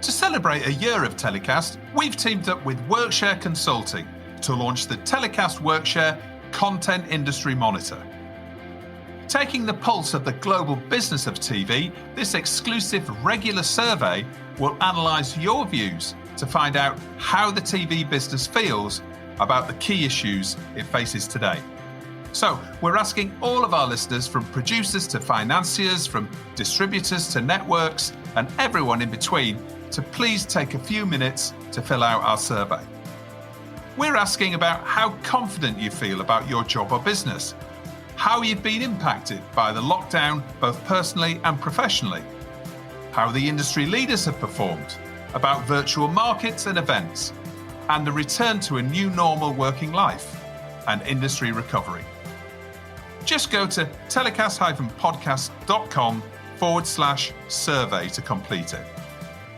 To celebrate a year of TellyCast, we've teamed up with Workshare Consulting to launch the TellyCast Workshare Content Industry Monitor. Taking the pulse of the global business of TV, this exclusive regular survey will analyse your views to find out how the TV business feels about the key issues it faces today. So, we're asking all of our listeners, from producers to financiers, from distributors to networks, and everyone in between, to please take a few minutes to fill out our survey. We're asking about how confident you feel about your job or business, how you've been impacted by the lockdown, both personally and professionally, how the industry leaders have performed, about virtual markets and events, and the return to a new normal working life and industry recovery. Just go to telecast-podcast.com/survey to complete it.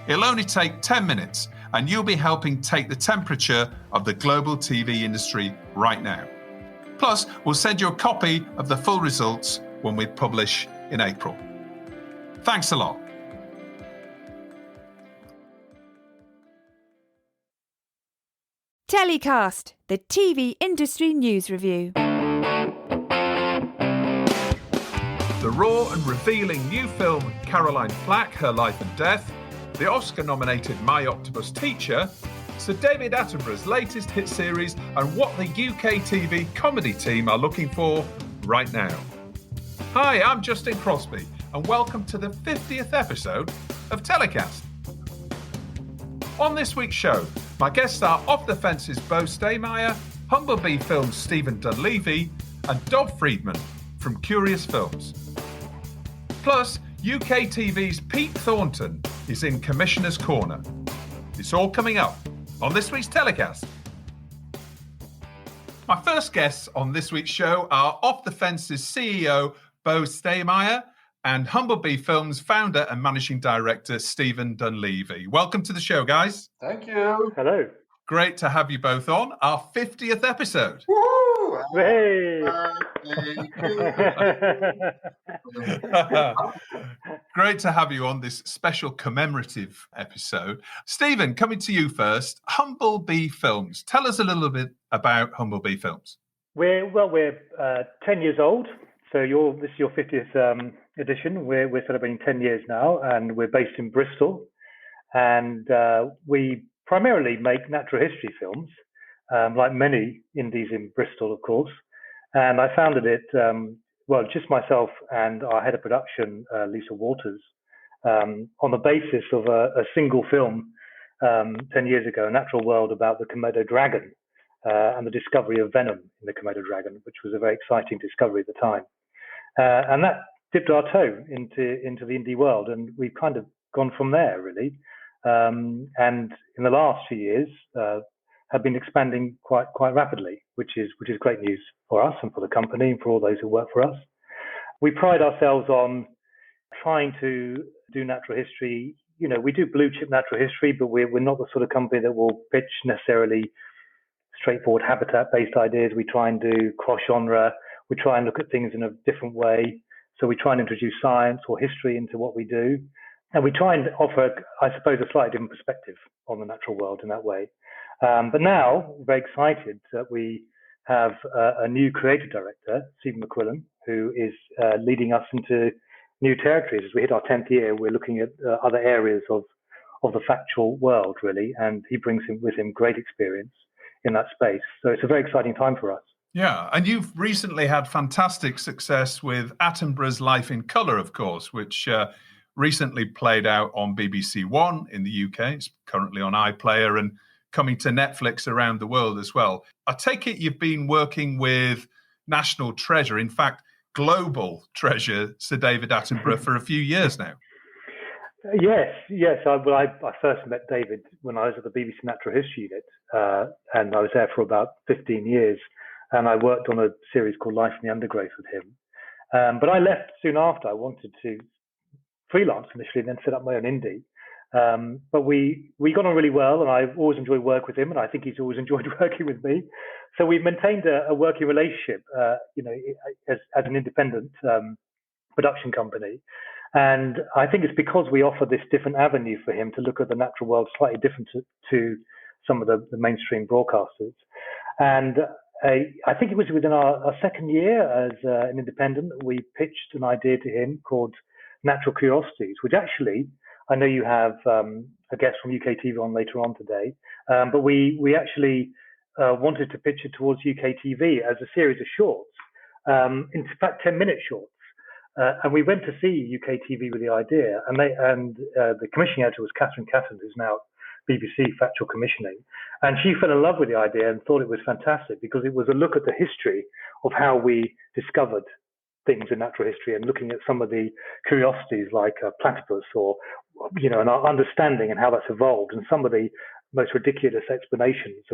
It'll only take 10 minutes and you'll be helping take the temperature of the global TV industry right now. Plus, we'll send you a copy of the full results when we publish in April. Thanks a lot. TellyCast, the TV industry news review. The raw and revealing new film Caroline Flack, Her Life and Death, the Oscar-nominated My Octopus Teacher, Sir David Attenborough's latest hit series, and what the UKTV comedy team are looking for right now. Hi, I'm Justin Crosby, and welcome to the 50th episode of TellyCast. On this week's show, my guests are Off the Fence's Bo Stehmeier, Humblebee Films' Stephen Dunleavy, and Dob Freedman from Curious Films. Plus, UKTV's Pete Thornton is in Commissioner's Corner. It's all coming up on this week's TellyCast. My first guests on this week's show are Off the Fence's CEO Bo Stehmeier and Humblebee Films founder and managing director Stephen Dunleavy. Welcome to the show, guys. Thank you. Hello. Great to have you both on our 50th episode. Woo! Hey. Great to have you on this special commemorative episode. Stephen, coming to you first. Humblebee Films. Tell us a little bit about Humblebee Films. We're 10 years old, so this is your 50th edition. We're celebrating 10 years now, and we're based in Bristol, and we primarily make natural history films, like many indies in Bristol, of course. And I founded it, just myself and our head of production, Lisa Waters, on the basis of a single film 10 years ago, A Natural World, about the Komodo dragon and the discovery of venom in the Komodo dragon, which was a very exciting discovery at the time. And that dipped our toe into the indie world, and we've kind of gone from there, really. And in the last few years, have been expanding quite rapidly, which is great news for us and for the company and for all those who work for us. We pride ourselves on trying to do natural history. You know, we do blue chip natural history, but we're not the sort of company that will pitch necessarily straightforward habitat-based ideas. We try and do cross-genre. We try and look at things in a different way. So we try and introduce science or history into what we do. And we try and offer, I suppose, a slightly different perspective on the natural world in that way. But now, we're very excited that we have a new creative director, Stephen McQuillan, who is leading us into new territories. As we hit our 10th year, we're looking at other areas of the factual world, really, and he brings with him great experience in that space. So it's a very exciting time for us. Yeah, and you've recently had fantastic success with Attenborough's Life in Colour, of course, which recently played out on BBC One in the UK. It's currently on iPlayer and coming to Netflix around the world as well. I take it you've been working with national treasure, in fact, global treasure, Sir David Attenborough, for a few years now. Yes. I first met David when I was at the BBC Natural History Unit, and I was there for about 15 years, and I worked on a series called Life in the Undergrowth with him. But I left soon after. I wanted to freelance initially and then set up my own indie. But we got on really well, and I've always enjoyed work with him, and I think he's always enjoyed working with me. So we've maintained a working relationship, as an independent production company. And I think it's because we offer this different avenue for him to look at the natural world slightly different to some of the mainstream broadcasters. And I think it was within our second year as an independent, we pitched an idea to him called Natural Curiosities, which actually, I know you have a guest from UKTV on later on today, but we actually wanted to pitch it towards UKTV as a series of shorts, in fact, 10-minute shorts. And we went to see UKTV with the idea, and the commissioning editor was Catherine Catton, who's now BBC Factual Commissioning, and she fell in love with the idea and thought it was fantastic because it was a look at the history of how we discovered things in natural history and looking at some of the curiosities like platypus or, and our understanding and how that's evolved and some of the most ridiculous explanations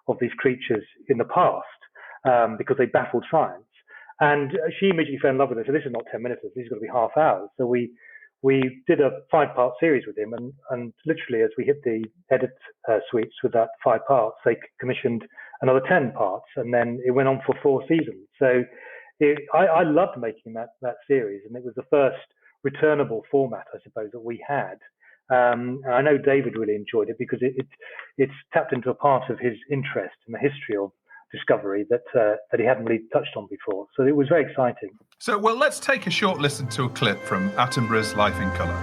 of these creatures in the past because they baffled science. And she immediately fell in love with it. So this is not 10 minutes, this is going to be half hours. So we did a 5-part series with him, and literally as we hit the edit suites with that 5 parts, they commissioned another 10 parts, and then it went on for 4 seasons. So I loved making that series, and it was the first returnable format, I suppose, that we had. And I know David really enjoyed it because it's tapped into a part of his interest in the history of discovery that he hadn't really touched on before. So it was very exciting. So, well, let's take a short listen to a clip from Attenborough's Life in Colour.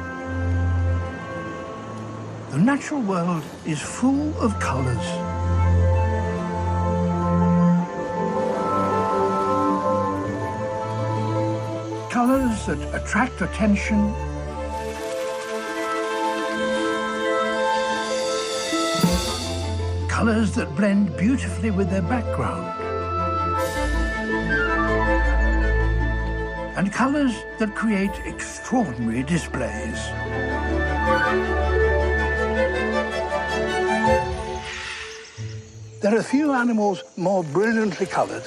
The natural world is full of colours. Colours that attract attention, colours that blend beautifully with their background, and colours that create extraordinary displays. There are few animals more brilliantly coloured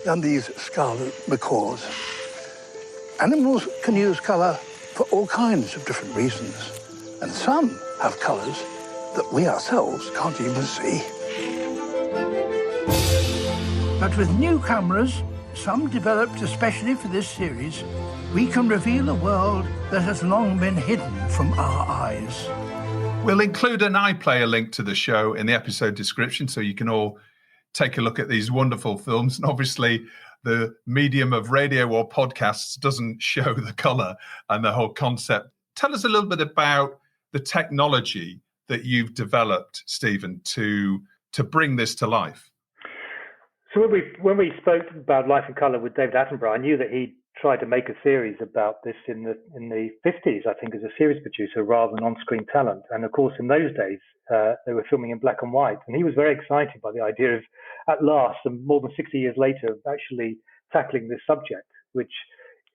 than these scarlet macaws. Animals can use colour for all kinds of different reasons, and some have colours that we ourselves can't even see. But with new cameras, some developed especially for this series, we can reveal a world that has long been hidden from our eyes. We'll include an iPlayer link to the show in the episode description so you can all take a look at these wonderful films. And obviously, the medium of radio or podcasts doesn't show the colour and the whole concept. Tell us a little bit about the technology that you've developed, Stephen, to bring this to life. So when we spoke about Life in Colour with David Attenborough, I knew that he tried to make a series about this in the 50s, I think, as a series producer rather than on-screen talent. And of course, in those days, they were filming in black and white. And he was very excited by the idea of, at last, and more than 60 years later, of actually tackling this subject, which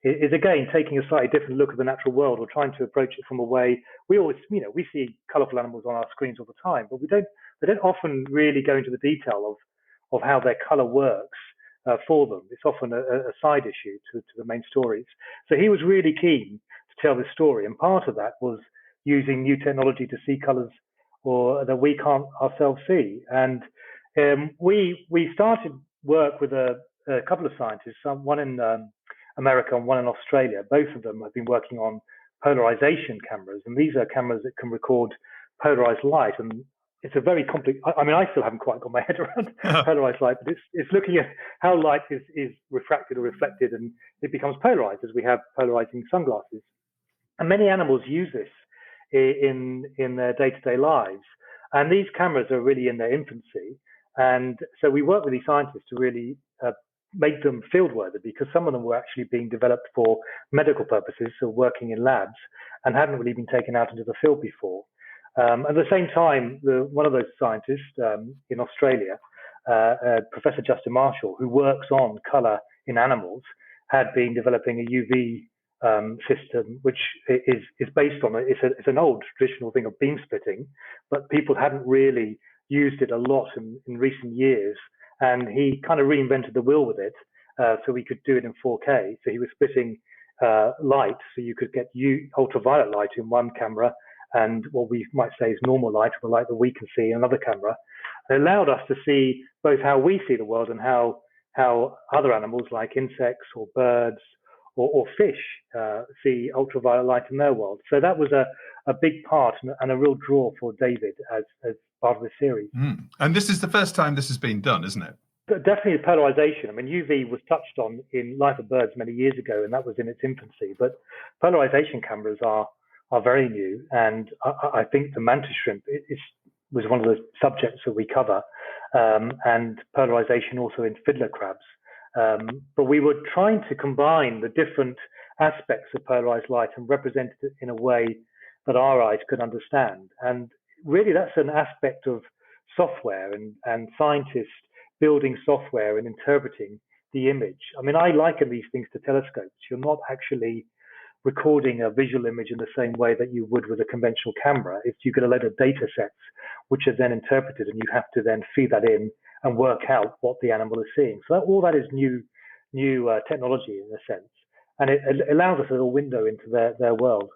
is, again, taking a slightly different look at the natural world or trying to approach it from a way we always, we see colourful animals on our screens all the time, but they don't often really go into the detail of how their colour works for them. It's often a side issue to the main stories. So he was really keen to tell this story, and part of that was using new technology to see colours or that we can't ourselves see. And we started work with a couple of scientists, one in America and one in Australia. Both of them have been working on polarization cameras, and these are cameras that can record polarized light. And it's a very complex. I still haven't quite got my head around polarized light, but it's looking at how light is refracted or reflected, and it becomes polarized as we have polarizing sunglasses. And many animals use this in their day-to-day lives. And these cameras are really in their infancy. And so we work with these scientists to really make them field-worthy, because some of them were actually being developed for medical purposes, so working in labs, and hadn't really been taken out into the field before. At the same time, one of those scientists in Australia, Professor Justin Marshall, who works on colour in animals, had been developing a UV system, which is based on it's an old traditional thing of beam splitting, but people hadn't really used it a lot in recent years. And he kind of reinvented the wheel with it, so we could do it in 4K. So he was splitting light, so you could get ultraviolet light in one camera, and what we might say is normal light, or the light that we can see in another camera. It allowed us to see both how we see the world and how other animals like insects or birds or fish see ultraviolet light in their world. So that was a big part and a real draw for David as part of the series. And this is the first time this has been done, isn't it? Definitely polarization. I mean, UV was touched on in Life of Birds many years ago, and that was in its infancy. But polarization cameras are very new, and I think the mantis shrimp was one of the subjects that we cover, and polarization also in fiddler crabs. But we were trying to combine the different aspects of polarized light and represent it in a way that our eyes could understand. And really, that's an aspect of software and scientists building software and interpreting the image. I mean, I liken these things to telescopes. You're not actually recording a visual image in the same way that you would with a conventional camera. You get a load of data sets, which are then interpreted, and you have to then feed that in and work out what the animal is seeing. So all that is new technology in a sense, and it allows us a little window into their world.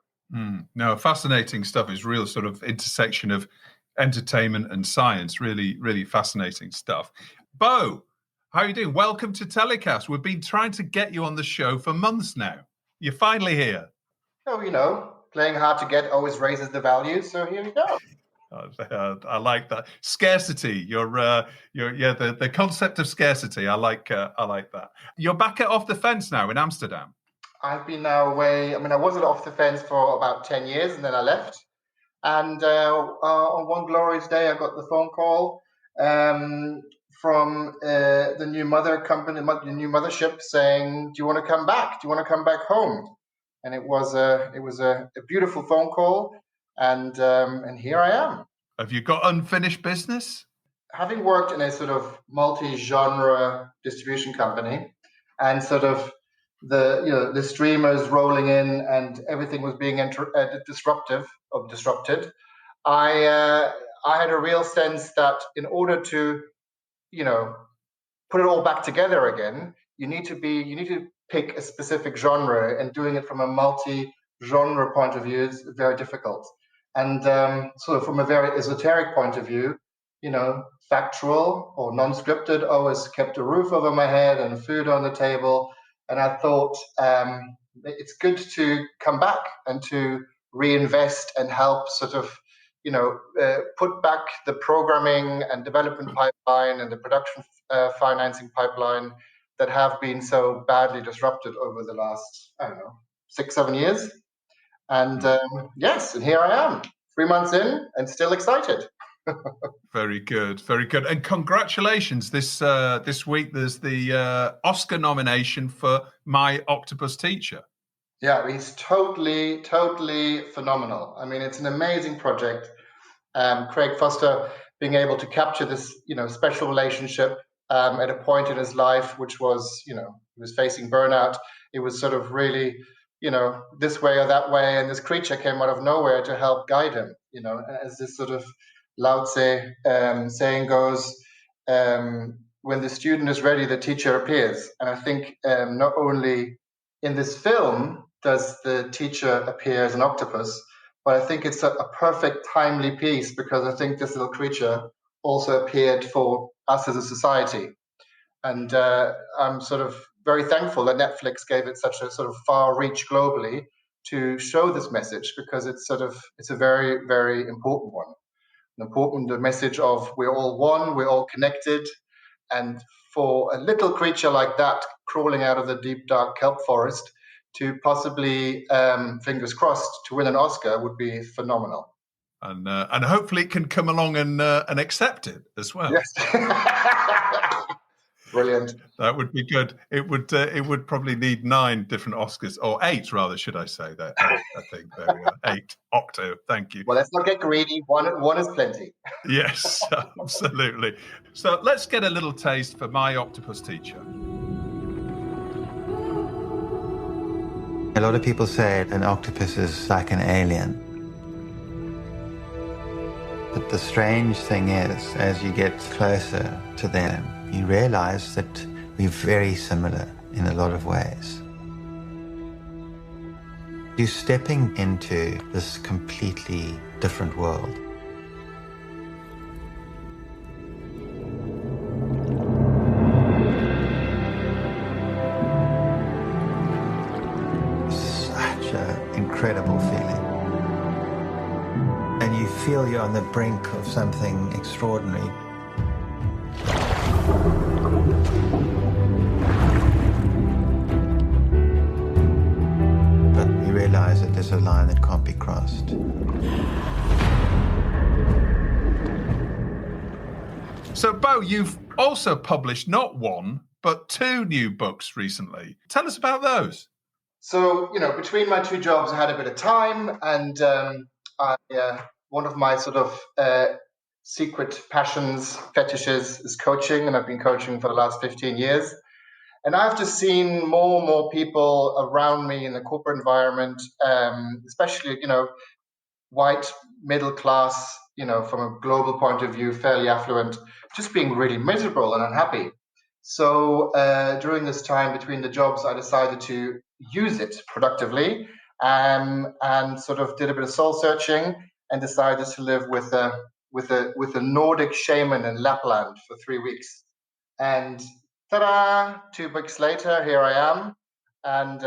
No, fascinating stuff. Is real sort of intersection of entertainment and science. Really, really fascinating stuff. Bo, how are you doing? Welcome to TellyCast. We've been trying to get you on the show for months now. You're finally here. Oh, playing hard to get always raises the value. So here we go. I like that scarcity. The concept of scarcity. I like that. You're back off the fence now in Amsterdam. I've been now away. I mean, I wasn't off the fence for about 10 years, and then I left. And on one glorious day, I got the phone call from the new mother company, the new mothership, saying, "Do you want to come back? Do you want to come back home?" And it was a beautiful phone call, and here I am. Have you got unfinished business? Having worked in a sort of multi-genre distribution company, and sort of the streamers rolling in, and everything was being disrupted. I had a real sense that in order to put it all back together again, you need to pick a specific genre, and doing it from a multi-genre point of view is very difficult. And sort of from a very esoteric point of view, factual or non-scripted always kept a roof over my head and food on the table. And I thought it's good to come back and to reinvest and help sort of, put back the programming and development pipeline and the production financing pipeline that have been so badly disrupted over the last, 6-7 years. And yes, and here I am, 3 months in and still excited. Very good, very good. And congratulations. This week there's the Oscar nomination for My Octopus Teacher. Yeah, he's totally phenomenal. I mean, it's an amazing project. Craig Foster being able to capture this, special relationship at a point in his life, which was, he was facing burnout. It was sort of really, this way or that way, and this creature came out of nowhere to help guide him. As this sort of Lao Tse saying goes, when the student is ready, the teacher appears. And I think not only in this film does the teacher appear as an octopus, but I think it's a perfect timely piece, because I think this little creature also appeared for us as a society. And I'm sort of very thankful that Netflix gave it such a sort of far reach globally to show this message, because it's a very, very important one. The message of we're all one, we're all connected. And for a little creature like that crawling out of the deep, dark kelp forest to possibly, fingers crossed, to win an Oscar would be phenomenal. And hopefully it can come along and accept it as well. Yes. Brilliant. That would be good. It would probably need 9 different Oscars, or 8 rather, should I say that? I think there we are. 8. Octo. Thank you. Well, let's not get greedy. One is plenty. Yes, absolutely. So let's get a little taste for My Octopus Teacher. A lot of people say an octopus is like an alien. But the strange thing is, as you get closer to them, you realize that we're very similar in a lot of ways. You're stepping into this completely different world. incredible feeling. And you feel you're on the brink of something extraordinary. But you realize that there's a line that can't be crossed. So, Bo, you've also published not one, but 2 new books recently. Tell us about those. So, between my 2 jobs, I had a bit of time, and one of my sort of secret passions, fetishes, is coaching, and I've been coaching for the last 15 years. And I've just seen more and more people around me in the corporate environment, especially, white, middle class, from a global point of view, fairly affluent, just being really miserable and unhappy. So during this time between the jobs, I decided to use it productively, and sort of did a bit of soul searching and decided to live with a Nordic shaman in Lapland for 3 weeks. And ta-da! 2 weeks later, here I am, and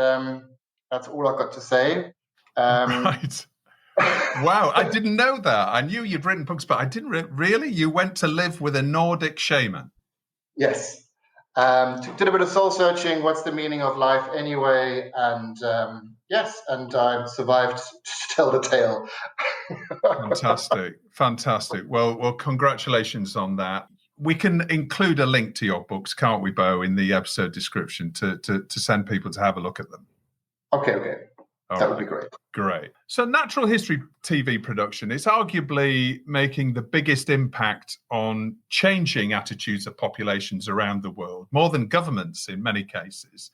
that's all I've got to say. Right. Wow, I didn't know that. I knew you'd written books, but I didn't really? You went to live with a Nordic shaman? Yes. Did a bit of soul searching. What's the meaning of life anyway? And yes, and I survived to tell the tale. Fantastic. Well, congratulations on that. We can include a link to your books, can't we, Bo, in the episode description to send people to have a look at them. Okay. That would be great. Great. So natural history TV production is arguably making the biggest impact on changing attitudes of populations around the world, more than governments in many cases.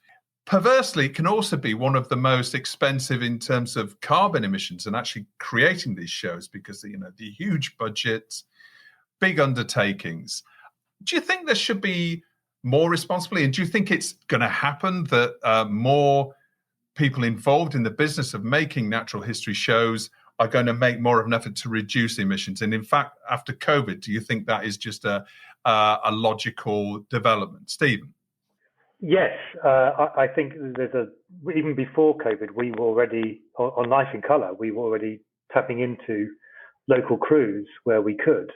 Perversely, it can also be one of the most expensive in terms of carbon emissions and actually creating these shows because, the huge budgets, big undertakings. Do you think there should be more responsibility? And do you think it's going to happen that more people involved in the business of making natural history shows are going to make more of an effort to reduce emissions? And in fact, after COVID, do you think that is just a logical development? Stephen? Yes, I think even before COVID, we were already, on Life in Colour, we were already tapping into local crews where we could.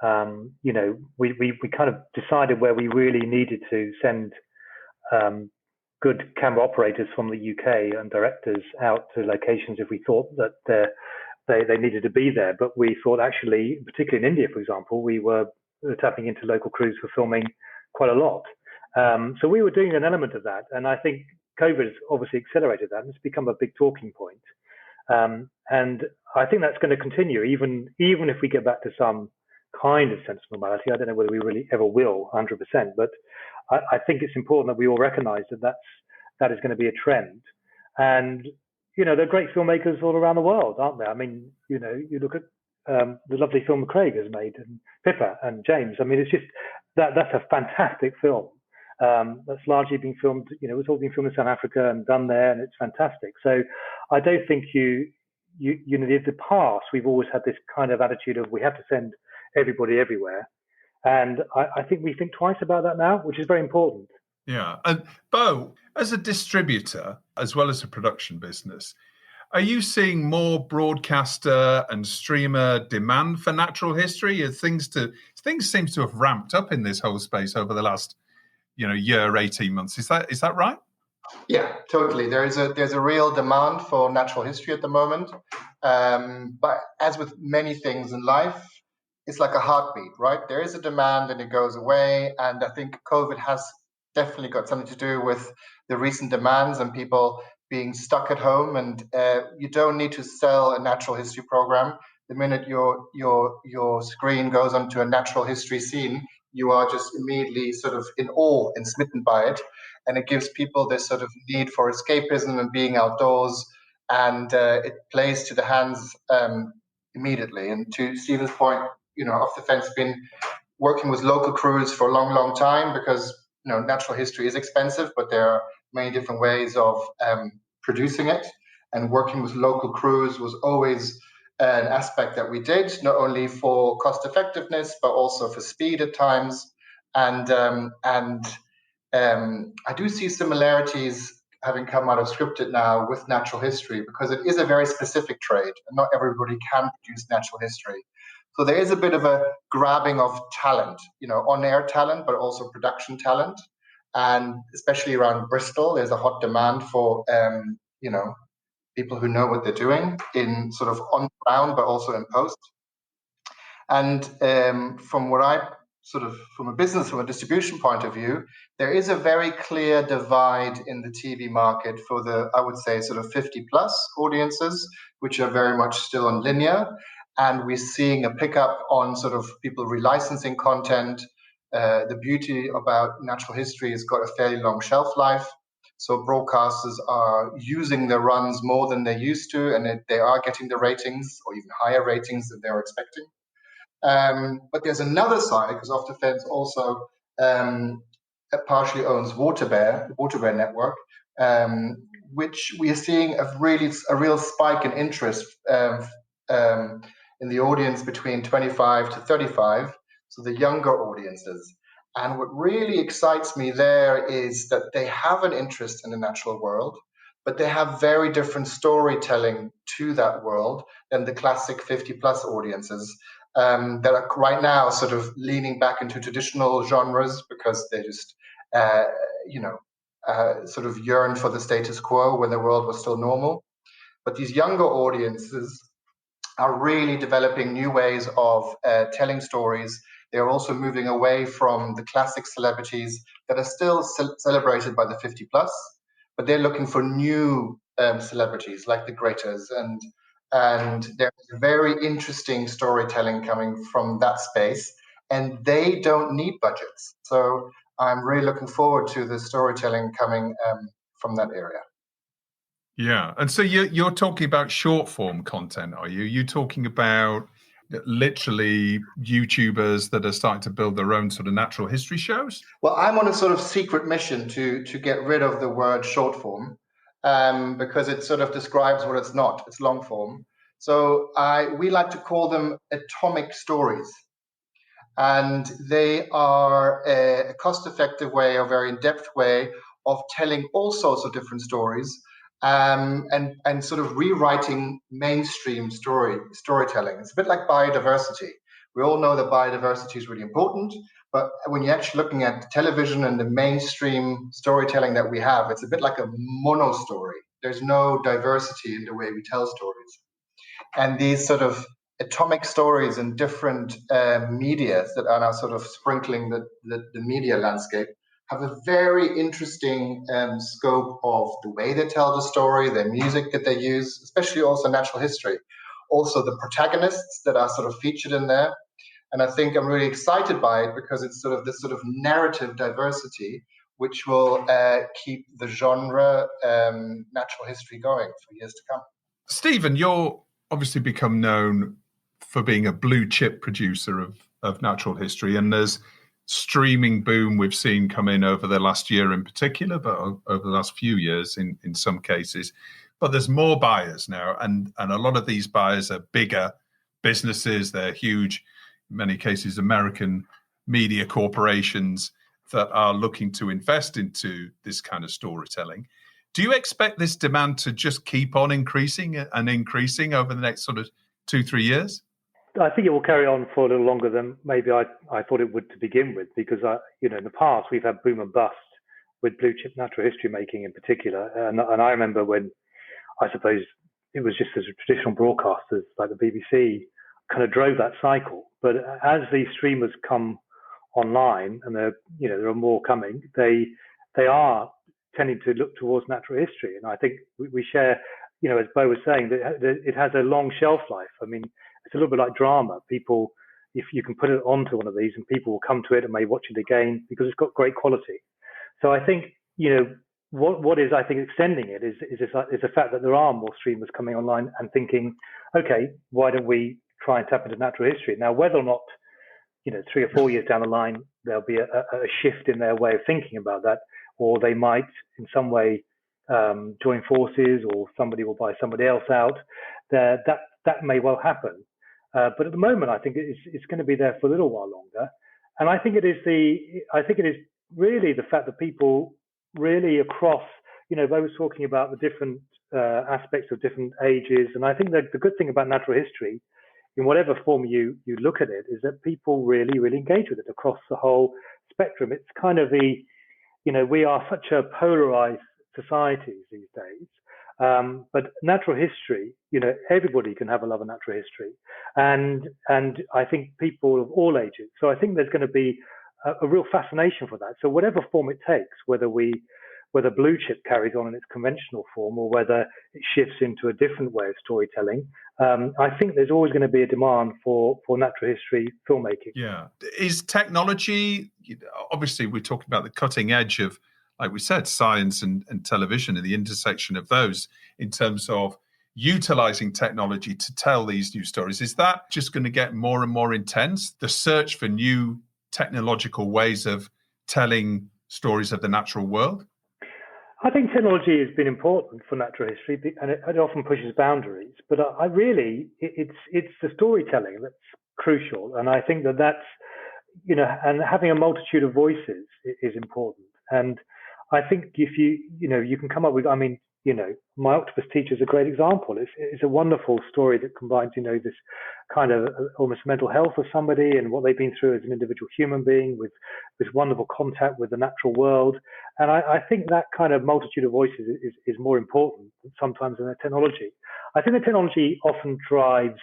We kind of decided where we really needed to send good camera operators from the UK and directors out to locations if we thought that they needed to be there. But we thought actually, particularly in India, for example, we were tapping into local crews for filming quite a lot. So we were doing an element of that. And I think COVID has obviously accelerated that, and it's become a big talking point. And I think that's going to continue, even if we get back to some kind of sense of normality. I don't know whether we really ever will 100%, but I think it's important that we all recognize that is going to be a trend. And, there are great filmmakers all around the world, aren't there? I mean, you look at the lovely film Craig has made, and Pippa and James. I mean, it's just that's a fantastic film. That's largely been filmed, it's all been filmed in South Africa and done there, and it's fantastic. So I don't think in the past, we've always had this kind of attitude of we have to send everybody everywhere. And I think we think twice about that now, which is very important. Yeah. And Bo, as a distributor, as well as a production business, are you seeing more broadcaster and streamer demand for natural history? Things seem to have ramped up in this whole space over the last, year, 18 months. Is that right? Yeah, totally. There's a real demand for natural history at the moment. But as with many things in life, it's like a heartbeat, right? There is a demand and it goes away. And I think COVID has definitely got something to do with the recent demands and people being stuck at home. And you don't need to sell a natural history program. The minute your screen goes onto a natural history scene, you are just immediately sort of in awe and smitten by it. And it gives people this sort of need for escapism and being outdoors. And it plays to the hands immediately. And to Stephen's point, off the fence, been working with local crews for a long, long time because, natural history is expensive, but there are many different ways of producing it. And working with local crews was always an aspect that we did, not only for cost effectiveness, but also for speed at times. And I do see similarities having come out of scripted now with natural history, because it is a very specific trade and not everybody can produce natural history. So there is a bit of a grabbing of talent, on-air talent, but also production talent. And especially around Bristol, there's a hot demand for, people who know what they're doing in sort of on ground, but also in post. And from a distribution point of view, there is a very clear divide in the TV market for the, I would say, sort of 50 plus audiences, which are very much still on linear. And we're seeing a pickup on sort of people relicensing content. The beauty about natural history has got a fairly long shelf life. So broadcasters are using their runs more than they used to, and they are getting the ratings or even higher ratings than they were expecting. But there's another side, because Off the Fence also partially owns the Waterbear network, which we are seeing a real spike in interest in the audience between 25 to 35, so the younger audiences. And what really excites me there is that they have an interest in the natural world, but they have very different storytelling to that world than the classic 50 plus audiences that are right now sort of leaning back into traditional genres because they just, sort of yearn for the status quo when the world was still normal. But these younger audiences are really developing new ways of telling stories. They're also moving away from the classic celebrities that are still celebrated by the 50 plus, but they're looking for new celebrities like the Gretas, and there's very interesting storytelling coming from that space, and they don't need budgets. So I'm really looking forward to the storytelling coming from that area. Yeah, and so you're talking about short form content, are you? You're talking about literally YouTubers that are starting to build their own sort of natural history shows? Well, I'm on a sort of secret mission to get rid of the word short form because it sort of describes what it's not. It's long form. So we like to call them atomic stories. And they are a cost-effective way, a very in-depth way of telling all sorts of different stories and sort of rewriting mainstream storytelling. It's a bit like biodiversity. We all know that biodiversity is really important, but when you're actually looking at television and the mainstream storytelling that we have, it's a bit like a mono story. There's no diversity in the way we tell stories. And these sort of atomic stories in different media that are now sort of sprinkling the media landscape have a very interesting scope of the way they tell the story, the music that they use, especially also natural history. Also the protagonists that are sort of featured in there. And I think I'm really excited by it because it's sort of this sort of narrative diversity which will keep the genre natural history going for years to come. Stephen, you're obviously become known for being a blue chip producer of natural history, and there's streaming boom we've seen come in over the last year in particular, but over the last few years in some cases. But there's more buyers now, and a lot of these buyers are bigger businesses. They're huge, in many cases, American media corporations that are looking to invest into this kind of storytelling. Do you expect this demand to just keep on increasing and increasing over the next sort of 2-3 years? I think it will carry on for a little longer than maybe I thought it would to begin with, because in the past we've had boom and bust with blue chip natural history making in particular, and I remember when I suppose it was just as traditional broadcasters like the BBC kind of drove that cycle. But as these streamers come online, and there are more coming, they are tending to look towards natural history, and I think we share, as Bo was saying, that it has a long shelf life. I mean, it's a little bit like drama. People, if you can put it onto one of these, and people will come to it and may watch it again because it's got great quality. So I think what is I think extending it is the fact that there are more streamers coming online and thinking, okay, why don't we try and tap into natural history? Now, whether or not 3 or 4 years down the line there'll be a shift in their way of thinking about that, or they might in some way join forces, or somebody will buy somebody else out. That may well happen. But at the moment, I think it's going to be there for a little while longer. And I think it is really the fact that people really across, Bo was talking about the different aspects of different ages, and I think that the good thing about natural history, in whatever form you look at it, is that people really, really engage with it across the whole spectrum. It's kind of we are such a polarized society these days. But natural history, everybody can have a love of natural history, and I think people of all ages. So I think there's going to be a real fascination for that. So whatever form it takes, whether Blue Chip carries on in its conventional form or whether it shifts into a different way of storytelling, I think there's always going to be a demand for natural history filmmaking. Yeah. Is technology, obviously we're talking about the cutting edge of, like we said, science and television and the intersection of those in terms of utilizing technology to tell these new stories. Is that just going to get more and more intense? The search for new technological ways of telling stories of the natural world? I think technology has been important for natural history, and it often pushes boundaries. But it's the storytelling that's crucial, and I think that's and having a multitude of voices is important. And I think if you can come up with, My Octopus Teacher is a great example. It's a wonderful story that combines, this kind of almost mental health of somebody and what they've been through as an individual human being with this wonderful contact with the natural world. And I think that kind of multitude of voices is more important sometimes than the technology. I think the technology often drives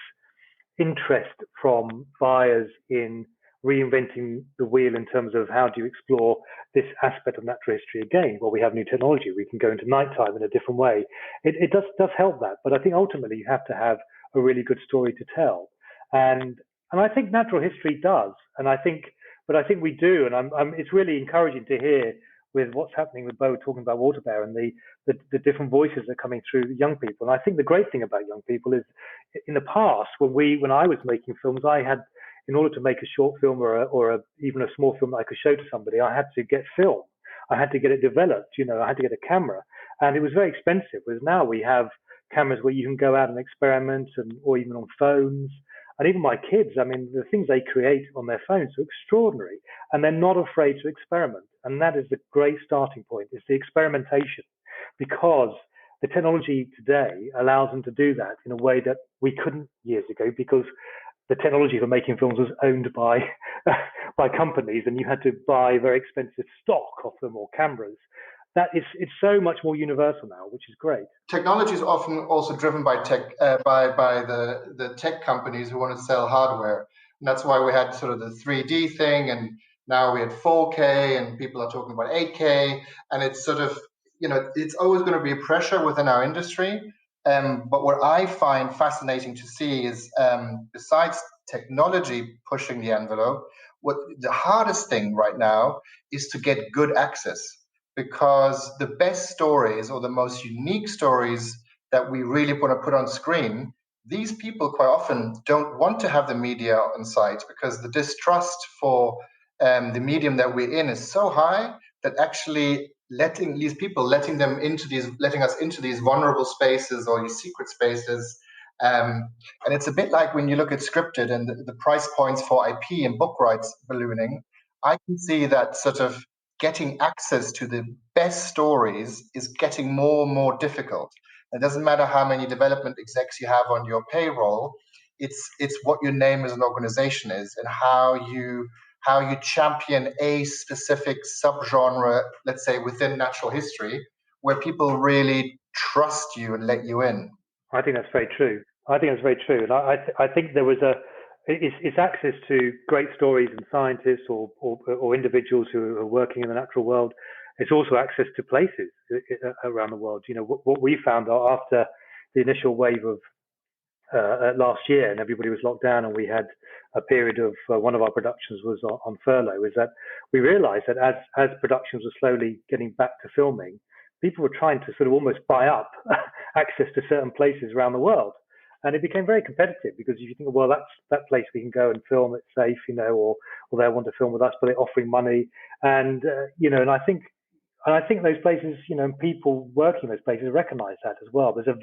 interest from buyers in reinventing the wheel in terms of how do you explore this aspect of natural history again. Well, we have new technology. We can go into nighttime in a different way. It does help that. But I think ultimately you have to have a really good story to tell. And I think natural history does. And I think we do. And it's really encouraging to hear with what's happening with Bo talking about Water Bear and the different voices that are coming through young people. And I think the great thing about young people is in the past, when I was making films, I had, in order to make a short film or even a small film that I could show to somebody, I had to get film. I had to get it developed. I had to get a camera, and it was very expensive. Whereas now we have cameras where you can go out and experiment, or even on phones. And even my kids, the things they create on their phones are extraordinary, and they're not afraid to experiment. And that is the great starting point, is the experimentation, because the technology today allows them to do that in a way that we couldn't years ago, because the technology for making films was owned by companies, and you had to buy very expensive stock of them or cameras. It's so much more universal now, which is great. Technology is often also driven by tech, by the tech companies who want to sell hardware. And that's why we had sort of the 3D thing, and now we had 4K, and people are talking about 8K, and it's sort of, it's always going to be a pressure within our industry. But what I find fascinating to see is, besides technology pushing the envelope, what the hardest thing right now is to get good access, because the best stories or the most unique stories that we really want to put on screen, these people quite often don't want to have the media on site, because the distrust for the medium that we're in is so high that actually letting us into these vulnerable spaces or these secret spaces. And it's a bit like when you look at scripted and the price points for IP and book rights ballooning. I can see that sort of getting access to the best stories is getting more and more difficult. It doesn't matter how many development execs you have on your payroll. It's what your name as an organization is, and how you champion a specific subgenre, let's say within natural history, where people really trust you and let you in. I think that's very true. And I think there was it's access to great stories and scientists or individuals who are working in the natural world. It's also access to places around the world. What we found after the initial wave of last year, and everybody was locked down, and we had a period of one of our productions was on furlough, is that we realized that as productions were slowly getting back to filming, people were trying to sort of almost buy up access to certain places around the world. And it became very competitive, because if you think, well, that's that place we can go and film, it's safe, or they want to film with us, but they're offering money. And, and I think those places, people working in those places recognize that as well. There's a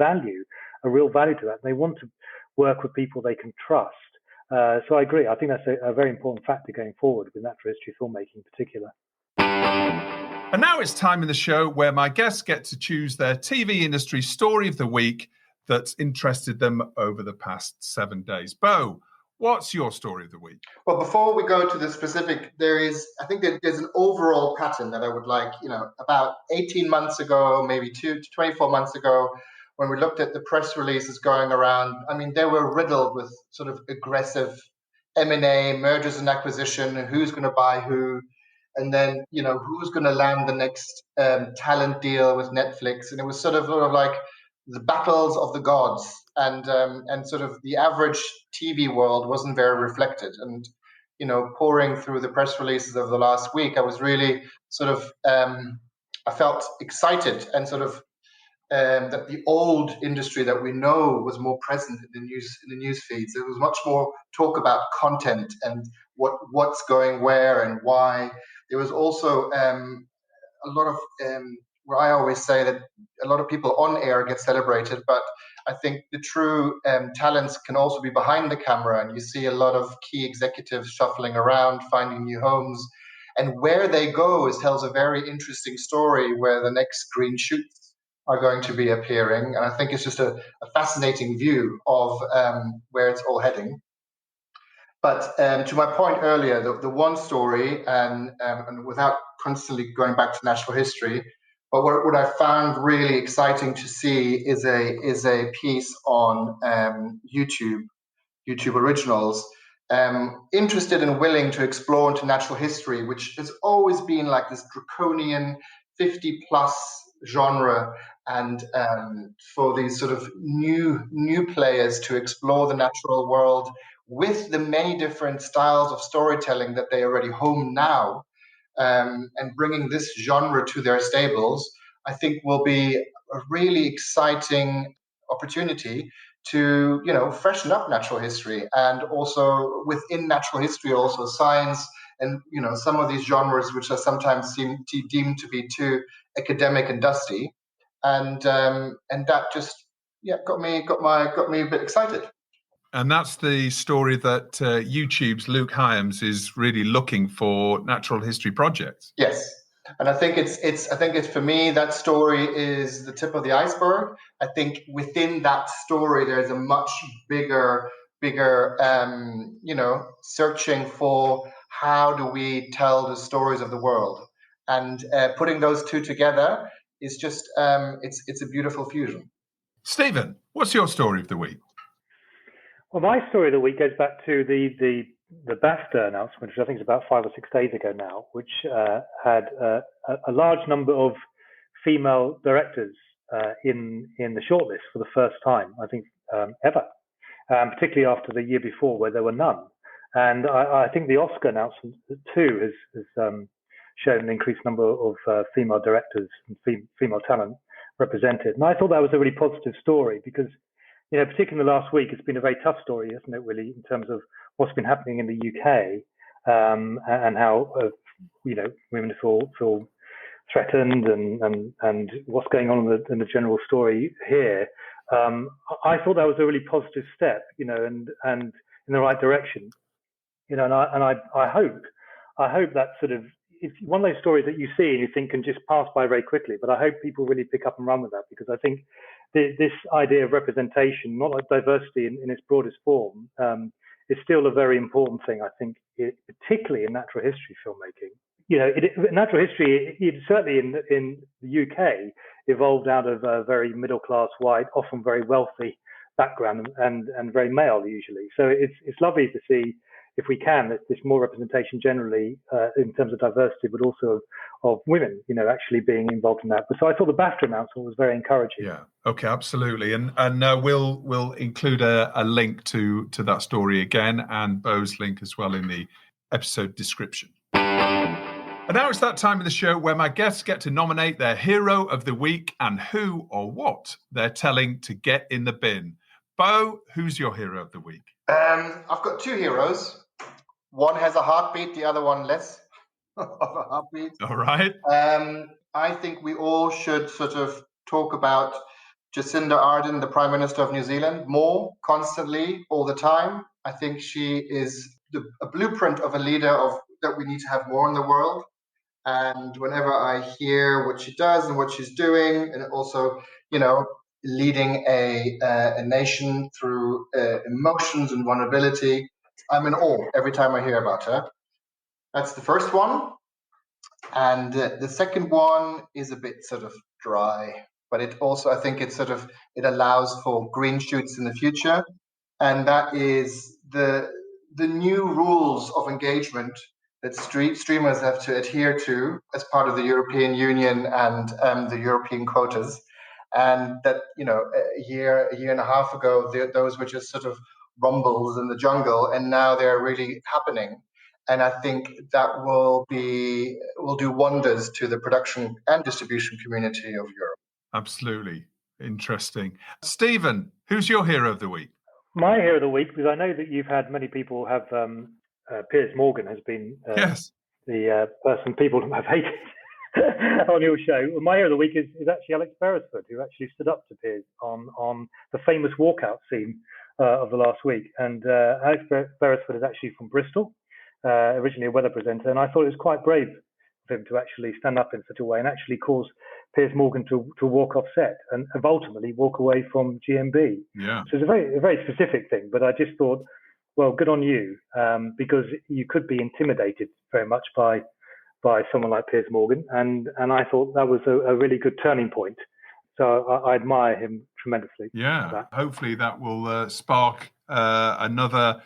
real value to that. And they want to work with people they can trust. So I agree. I think that's a very important factor going forward with natural history filmmaking in particular. And now it's time in the show where my guests get to choose their TV industry story of the week that's interested them over the past 7 days. Bo, what's your story of the week? Well, before we go to the specific, I think that there's an overall pattern that I would like, about 18 months ago, maybe 24 months ago, when we looked at the press releases going around. I mean, they were riddled with sort of aggressive M&A, mergers and acquisition, who's going to buy who, and then, who's going to land the next talent deal with Netflix. And it was sort of like the battles of the gods, and sort of the average TV world wasn't very reflected. And, pouring through the press releases of the last week, I was really sort of, I felt excited and sort of that the old industry that we know was more present in the news feeds. There was much more talk about content and what's going where and why. There was also a lot of where I always say that a lot of people on air get celebrated, but I think the true talents can also be behind the camera, and you see a lot of key executives shuffling around, finding new homes, and where they go tells a very interesting story where the next green shoots are going to be appearing. And I think it's just a fascinating view of where it's all heading. But to my point earlier, the one story, and without constantly going back to natural history, but what I found really exciting to see is a piece on YouTube Originals, interested and willing to explore into natural history, which has always been like this draconian 50+ genre, and for these sort of new players to explore the natural world with the many different styles of storytelling that they already home now, and bringing this genre to their stables, I think will be a really exciting opportunity to freshen up natural history, and also within natural history also science, and some of these genres which are sometimes deemed to be too academic and dusty, and that just got me a bit excited. And that's the story that YouTube's Luke Hyams is really looking for natural history projects. Yes. And I think it's for me, that story is the tip of the iceberg. I think within that story, there's a much bigger, searching for how do we tell the stories of the world, and putting those two together is just it's a beautiful fusion. Stephen, what's your story of the week? Well, my story of the week goes back to the BAFTA announcement, which I think is about 5 or 6 days ago now, which had a large number of female directors in the shortlist for the first time, I think, ever, particularly after the year before where there were none. And I think the Oscar announcement too has shown an increased number of female directors and female talent represented. And I thought that was a really positive story because, particularly in the last week, it's been a very tough story, hasn't it, really, in terms of what's been happening in the UK, and how, women feel threatened, and what's going on in the general story here. I thought that was a really positive step, and in the right direction, and I hope that sort of, it's one of those stories that you see and you think can just pass by very quickly, but I hope people really pick up and run with that, because I think this idea of representation, not like diversity in its broadest form, is still a very important thing, I think, particularly in natural history filmmaking. Natural history, certainly in the UK, evolved out of a very middle-class, white, often very wealthy background, and very male usually. So it's lovely to see, if we can, there's more representation generally in terms of diversity, but also of women, actually being involved in that. But so I thought the BAFTA announcement was very encouraging. Yeah. Okay. Absolutely. And we'll include a link to that story again, and Bo's link as well in the episode description. And now it's that time of the show where my guests get to nominate their hero of the week and who or what they're telling to get in the bin. Bo, who's your hero of the week? I've got two heroes. One has a heartbeat, the other one less of a heartbeat. All right. I think we all should sort of talk about Jacinda Ardern, the Prime Minister of New Zealand, more constantly, all the time. I think she is a blueprint of a leader that we need to have more in the world. And whenever I hear what she does and what she's doing, and also, leading a nation through emotions and vulnerability, I'm in awe every time I hear about her. That's the first one. And the second one is a bit sort of dry, but it also, I think it allows for green shoots in the future. And that is the new rules of engagement that streamers have to adhere to as part of the European Union and the European quotas. And that, a year and a half ago, those were just sort of rumbles in the jungle, and now they're really happening. And I think that will do wonders to the production and distribution community of Europe. Absolutely. Interesting. Stephen, who's your hero of the week? My hero of the week, because I know that you've had many people have, Piers Morgan has been yes. the person people have hated on your show. My hero of the week is actually Alex Beresford, who actually stood up to Piers on the famous walkout scene of the last week. And Alex Beresford is actually from Bristol. Originally a weather presenter, and I thought it was quite brave of him to actually stand up in such a way and actually cause Piers Morgan to walk off set and ultimately walk away from GMB. Yeah. So it's a very specific thing, but I just thought, well, good on you, because you could be intimidated very much by someone like Piers Morgan, and I thought that was a really good turning point. So I admire him tremendously. Yeah. Hopefully that will spark another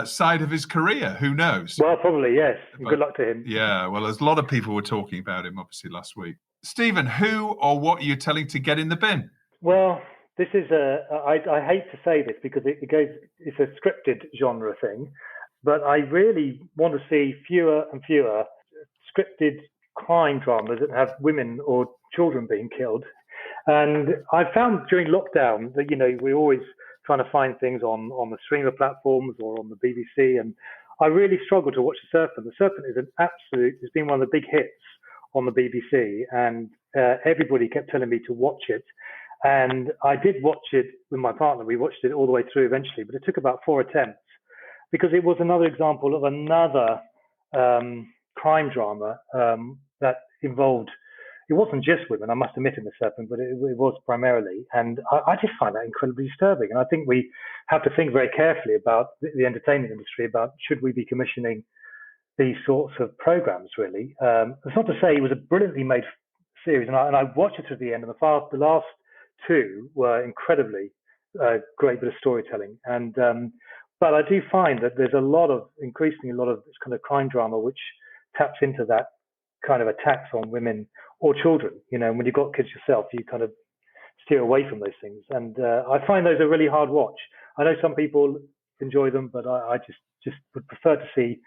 side of his career. Who knows? Well, probably, yes. Good luck to him. Yeah, well, there's a lot of people were talking about him, obviously, last week. Stephen, who or what are you telling to get in the bin? Well, this is I hate to say this because it's a scripted genre thing, but I really want to see fewer and fewer scripted crime dramas that have women or children being killed. And I found during lockdown that, we're always trying to find things on the streamer platforms or on the BBC, and I really struggle to watch The Serpent. The Serpent is it's been one of the big hits on the BBC, and everybody kept telling me to watch it. And I did watch it with my partner. We watched it all the way through eventually, but it took about 4 attempts because it was another example of another crime drama that involved. It wasn't just women, I must admit, in The Serpent, but it was primarily. And I just find that incredibly disturbing. And I think we have to think very carefully about the entertainment industry, about should we be commissioning these sorts of programs, really. It's not to say it was a brilliantly made series, and I watched it to the end, and the last two were incredibly great bit of storytelling. And but I do find that there's increasingly a lot of this kind of crime drama which taps into that kind of attacks on women or children. When you've got kids yourself, you kind of steer away from those things. And I find those a really hard watch. I know some people enjoy them, but I just would prefer to see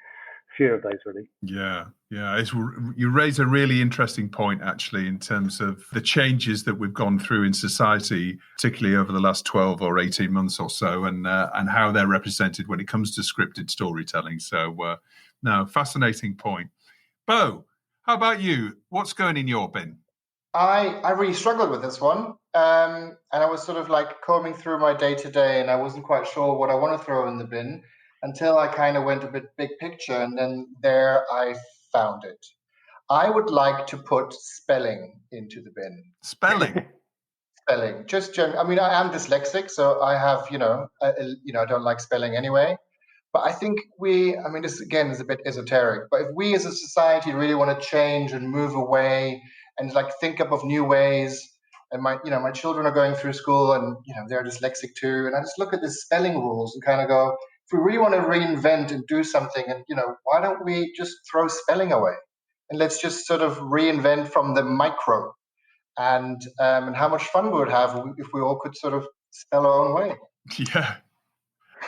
fewer of those, really. Yeah. You raise a really interesting point, actually, in terms of the changes that we've gone through in society, particularly over the last 12 or 18 months or so, and how they're represented when it comes to scripted storytelling. So, no, fascinating point. Bo, how about you? What's going in your bin? I really struggled with this one. And I was sort of like combing through my day-to-day, and I wasn't quite sure what I want to throw in the bin until I kind of went a bit big picture, and then there I found it. I would like to put spelling into the bin. Spelling? Spelling. I am dyslexic, so I have, I don't like spelling anyway. But I think this again is a bit esoteric, but if we as a society really want to change and move away and think up of new ways, and my children are going through school and, they're dyslexic too. And I just look at the spelling rules and kind of go, if we really want to reinvent and do something, and, why don't we just throw spelling away? And let's just sort of reinvent from the micro, and how much fun we would have if we all could sort of spell our own way. Yeah.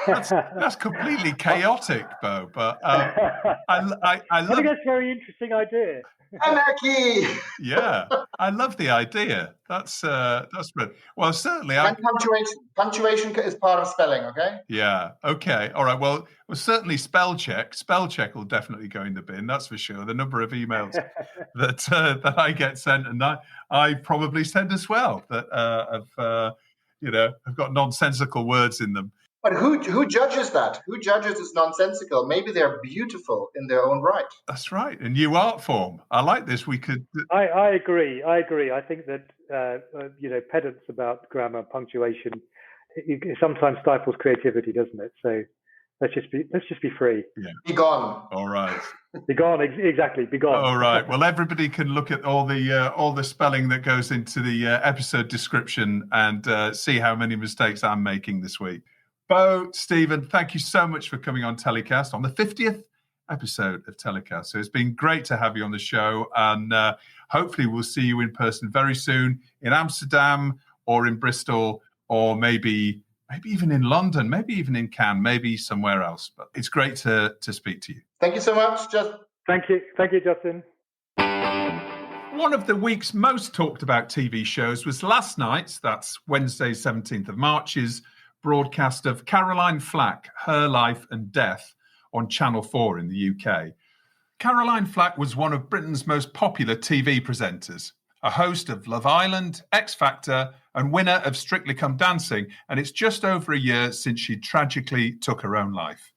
That's completely chaotic, Bo. But I love. I think that's a very interesting idea. Anarchy. Yeah, I love the idea. That's good. Well, certainly. And punctuation is part of spelling. Okay. Yeah. Okay. All right. Well, certainly spell check. Spell check will definitely go in the bin. That's for sure. The number of emails that I get sent, and I probably send as well, that have got nonsensical words in them. But who judges that? Who judges is nonsensical? Maybe they're beautiful in their own right. That's right. A new art form. I like this. We could. I agree. I think that pedants about grammar, punctuation, it sometimes stifles creativity, doesn't it? So let's just be free. Yeah. Be gone. All right. Be gone. Exactly. Be gone. All right. Well, everybody can look at all the spelling that goes into the episode description and see how many mistakes I'm making this week. Bo, Stephen, thank you so much for coming on TellyCast on the 50th episode of TellyCast. So it's been great to have you on the show, and hopefully we'll see you in person very soon in Amsterdam or in Bristol, or maybe even in London, maybe even in Cannes, maybe somewhere else. But it's great to speak to you. Thank you so much, Justin. Thank you, Justin. One of the week's most talked about TV shows was last night's, that's Wednesday, 17th of March's, broadcast of Caroline Flack, Her Life and Death on Channel 4 in the UK. Caroline Flack was one of Britain's most popular TV presenters, a host of Love Island, X Factor, and winner of Strictly Come Dancing, and it's just over a year since she tragically took her own life.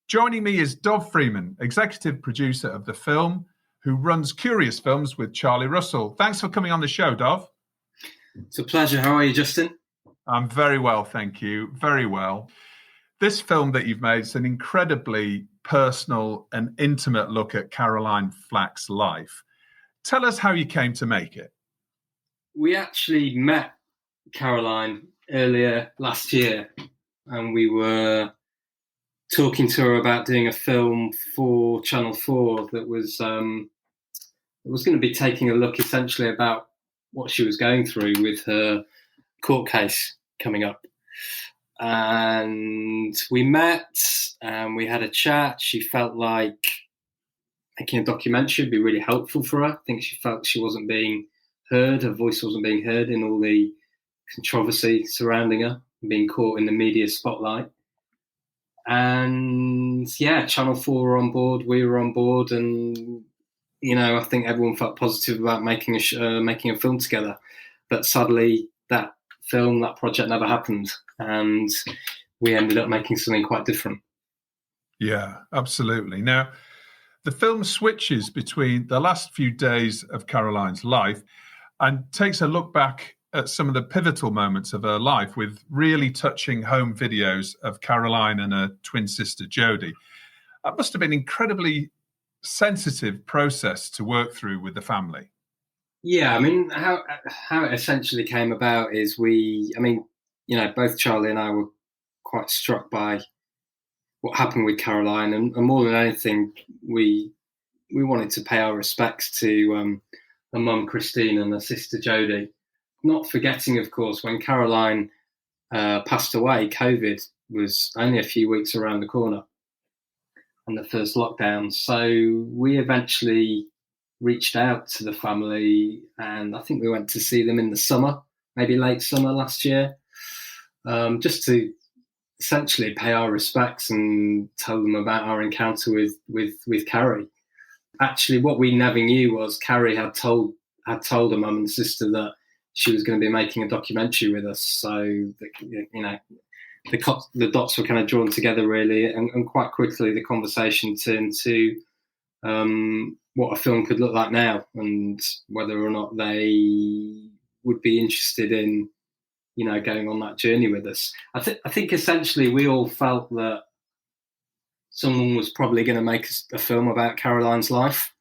Joining me is Dov Freedman, executive producer of the film, who runs Curious Films with Charlie Russell. Thanks for coming on the show, Dov. It's a pleasure. How are you, Justin? I'm very well, thank you. Very well. This film that you've made is an incredibly personal and intimate look at Caroline Flack's life. Tell us how you came to make it. We actually met Caroline earlier last year, and we were talking to her about doing a film for Channel 4 that was going to be taking a look essentially about what she was going through with her court case coming up. And we met and we had a chat. She felt like making a documentary would be really helpful for her. I think she felt she wasn't being heard, her voice wasn't being heard in all the controversy surrounding her, being caught in the media spotlight. And yeah, Channel 4 were on board, we were on board, and I think everyone felt positive about making a film together. But sadly, that project never happened, and we ended up making something quite different. Yeah, absolutely. Now, the film switches between the last few days of Caroline's life and takes a look back at some of the pivotal moments of her life with really touching home videos of Caroline and her twin sister, Jodie. That must have been an incredibly sensitive process to work through with the family. Yeah, I mean, how it essentially came about is both Charlie and I were quite struck by what happened with Caroline, and more than anything, we wanted to pay our respects to her mum Christine and her sister Jodie. Not forgetting, of course, when Caroline passed away, COVID was only a few weeks around the corner and the first lockdown. So we eventually reached out to the family, and I think we went to see them in the summer, maybe late summer last year, just to essentially pay our respects and tell them about our encounter with Carrie. Actually, what we never knew was Carrie had told her mum and sister that she was going to be making a documentary with us. So, the dots were kind of drawn together really, and quite quickly the conversation turned to what a film could look like now, and whether or not they would be interested in, going on that journey with us. I think essentially we all felt that someone was probably going to make a film about Caroline's life.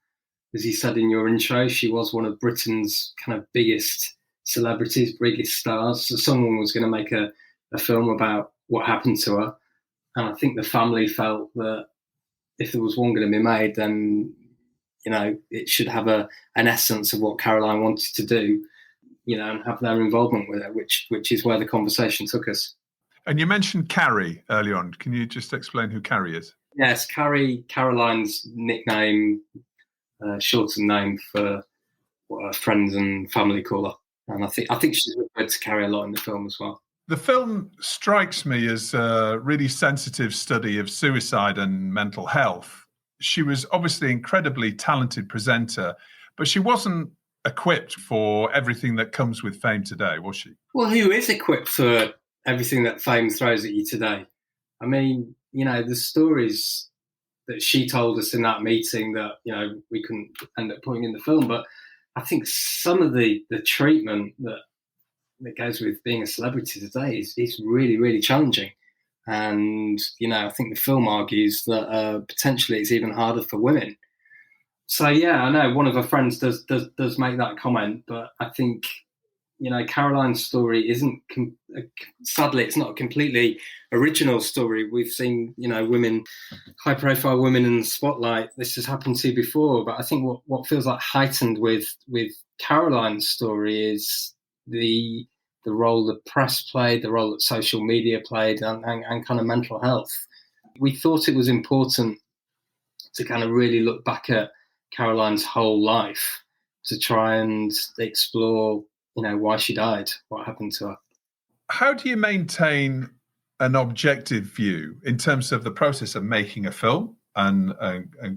As you said in your intro, she was one of Britain's kind of biggest celebrities, biggest stars. So someone was going to make a film about what happened to her. And I think the family felt that if there was one going to be made, then, it should have an essence of what Caroline wanted to do, and have their involvement with it, which is where the conversation took us. And you mentioned Carrie early on. Can you just explain who Carrie is? Yes, Carrie, Caroline's nickname, shortened name for what her friends and family call her. And I think she's referred to Carrie a lot in the film as well. The film strikes me as a really sensitive study of suicide and mental health. She was obviously an incredibly talented presenter, but she wasn't equipped for everything that comes with fame today, was she? Well, who is equipped for everything that fame throws at you today? I mean, the stories that she told us in that meeting that, we couldn't end up putting in the film, but I think some of the treatment that goes with being a celebrity today is really, really challenging. And, I think the film argues that potentially it's even harder for women. So, yeah, I know one of her friends does make that comment, but I think, Caroline's story isn't, sadly, it's not a completely original story. We've seen, women, high-profile women in the spotlight. This has happened to before, but I think what feels like heightened with Caroline's story is the role that press played, the role that social media played, and kind of mental health. We thought it was important to kind of really look back at Caroline's whole life to try and explore, why she died, what happened to her. How do you maintain an objective view in terms of the process of making a film and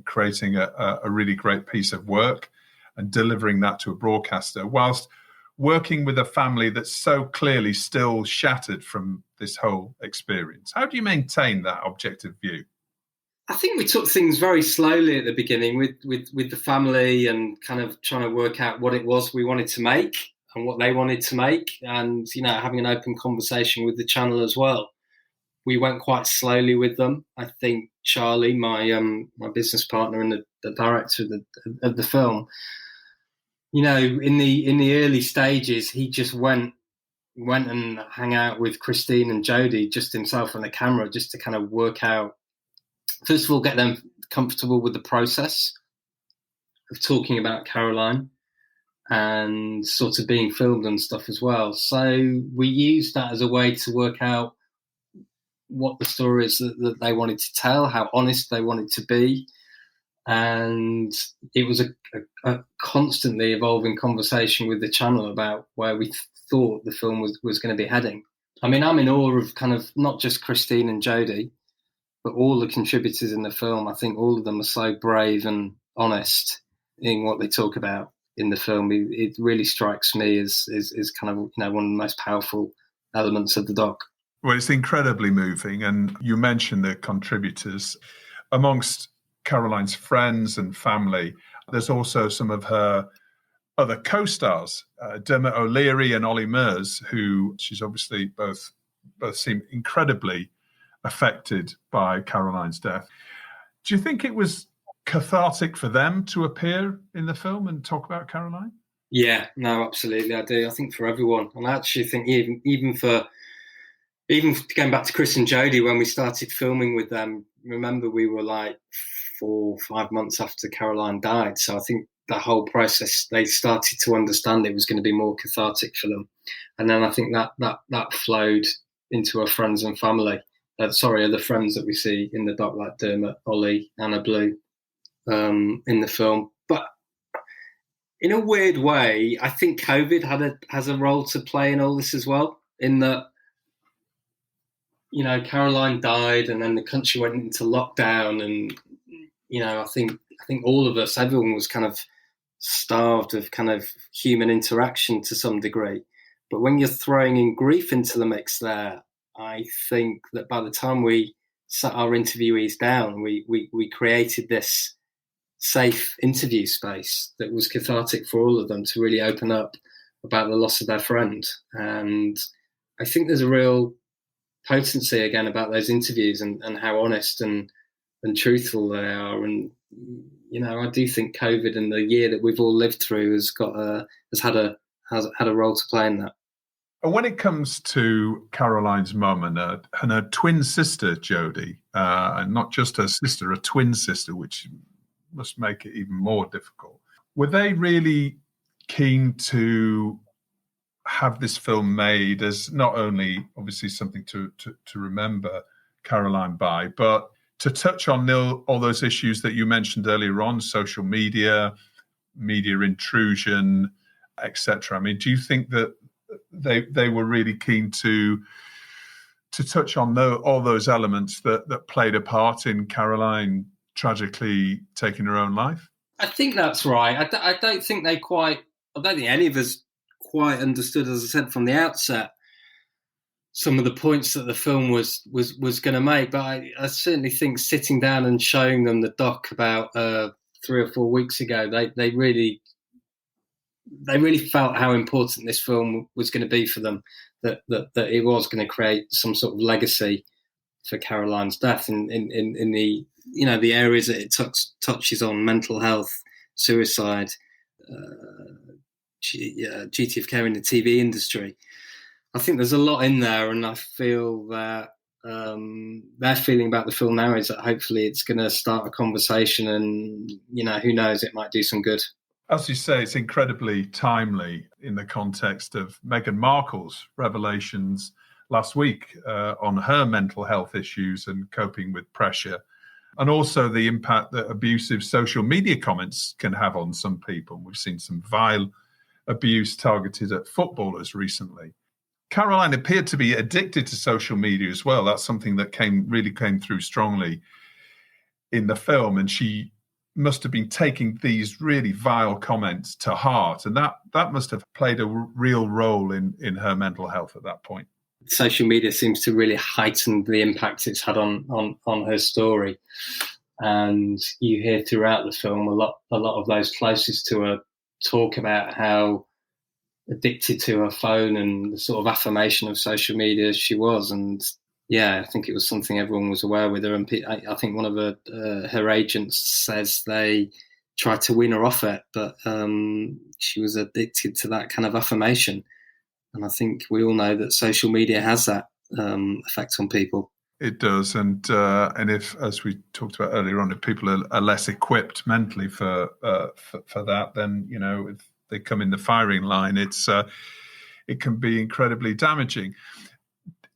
creating a really great piece of work and delivering that to a broadcaster, whilst working with a family that's so clearly still shattered from this whole experience? How do you maintain that objective view? I think we took things very slowly at the beginning with the family and kind of trying to work out what it was we wanted to make and what they wanted to make, and, having an open conversation with the channel as well. We went quite slowly with them. I think Charlie, my business partner and the director of the film, in the early stages, he just went and hung out with Christine and Jodie, just himself and the camera, just to kind of work out, first of all, get them comfortable with the process of talking about Caroline and sort of being filmed and stuff as well. So we used that as a way to work out what the story is that they wanted to tell, how honest they wanted to be. And it was a constantly evolving conversation with the channel about where we thought the film was going to be heading. I mean, I'm in awe of kind of not just Christine and Jodie, but all the contributors in the film. I think all of them are so brave and honest in what they talk about in the film. It really strikes me as kind of, one of the most powerful elements of the doc. Well, it's incredibly moving. And you mentioned the contributors. Amongst Caroline's friends and family, there's also some of her other co-stars, Dermot O'Leary and Ollie Murs, who she's obviously both seem incredibly affected by Caroline's death. Do you think it was cathartic for them to appear in the film and talk about Caroline? Yeah, no, absolutely, I do. I think for everyone, and I actually think even going back to Chris and Jodie, when we started filming with them, remember we were like 4 or 5 months after Caroline died. So I think that whole process, they started to understand it was going to be more cathartic for them. And then I think that flowed into our friends and family. Other friends that we see in the doc, like Dermot, Ollie, Anna Blue, in the film. But in a weird way, I think COVID has a role to play in all this as well, in that, Caroline died and then the country went into lockdown, and, I think all of us, everyone was kind of starved of kind of human interaction to some degree. But when you're throwing in grief into the mix there, I think that by the time we sat our interviewees down, we created this safe interview space that was cathartic for all of them to really open up about the loss of their friend. And I think there's a real potency again about those interviews and how honest and truthful they are. And, I do think COVID and the year that we've all lived through has had a role to play in that. When it comes to Caroline's mum and her twin sister, Jodie, and not just her sister, a twin sister, which must make it even more difficult, were they really keen to have this film made as not only obviously something to remember Caroline by, but to touch on all those issues that you mentioned earlier on, social media intrusion, etc.? I mean, do you think that they were really keen to touch on all those elements that played a part in Caroline tragically taking her own life? I think that's right. I don't think any of us quite understood, as I said from the outset, some of the points that the film was going to make. But I certainly think sitting down and showing them the doc about 3 or 4 weeks ago, they really felt how important this film was going to be for them, that it was going to create some sort of legacy for Caroline's death in the, you know, the areas that it touches on: mental health, suicide, duty of care in the TV industry. I think there's a lot in there, and I feel that their feeling about the film now is that hopefully it's going to start a conversation, and, you know, who knows, it might do some good. As you say, it's incredibly timely in the context of Meghan Markle's revelations last week on her mental health issues and coping with pressure, and also the impact that abusive social media comments can have on some people. We've seen some vile abuse targeted at footballers recently. Caroline appeared to be addicted to social media as well. That's something that came through strongly in the film, and she must have been taking these really vile comments to heart, and that must have played a real role in her mental health at that point. Social media seems to really heighten the impact it's had on her story, and you hear throughout the film a lot of those closest to her talk about how addicted to her phone and the sort of affirmation of social media she was. And yeah, I think it was something everyone was aware with her. And I think one of her agents says they tried to win her off it, but she was addicted to that kind of affirmation. And I think we all know that social media has that effect on people. It does, and if, as we talked about earlier on, if people are less equipped mentally for that, then, you know, if they come in the firing line, it can be incredibly damaging.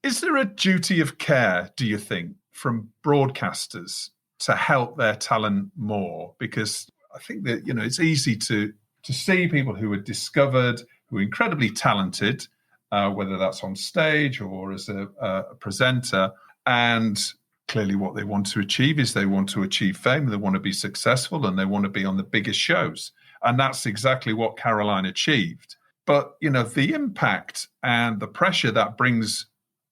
Is there a duty of care, do you think, from broadcasters to help their talent more? Because I think that, you know, it's easy to see people who are discovered, who are incredibly talented, whether that's on stage or as a presenter, and clearly what they want to achieve is they want to achieve fame, they want to be successful, and they want to be on the biggest shows. And that's exactly what Caroline achieved. But, you know, the impact and the pressure that brings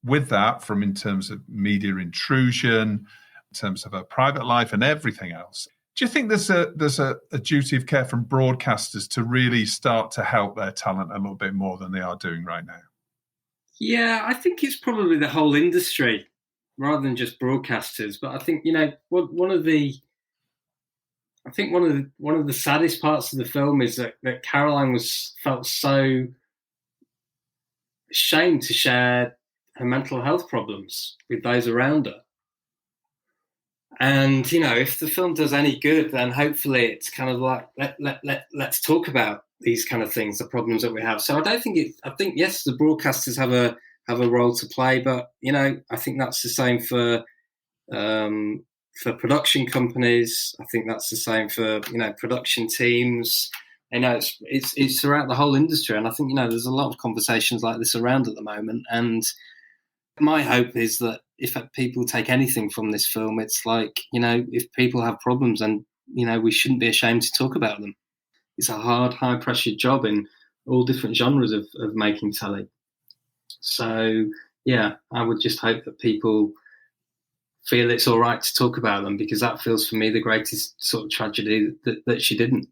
with that, from in terms of media intrusion, in terms of her private life and everything else, do you think there's a duty of care from broadcasters to really start to help their talent a little bit more than they are doing right now? Yeah, I think it's probably the whole industry rather than just broadcasters. But I think, you know, one of the saddest parts of the film is that Caroline felt so ashamed to share her mental health problems with those around her. And, you know, if the film does any good, then hopefully it's kind of like, let's talk about these kind of things, the problems that we have. So I think, yes, the broadcasters have a role to play, but, you know, I think that's the same for production companies. I think that's the same for, you know, production teams. You know, it's throughout the whole industry. And I think, you know, there's a lot of conversations like this around at the moment. And my hope is that if people take anything from this film, it's like, you know, if people have problems, and, you know, we shouldn't be ashamed to talk about them. It's a hard, high-pressure job in all different genres of making telly. So, yeah, I would just hope that people feel it's all right to talk about them, because that feels, for me, the greatest sort of tragedy that she didn't.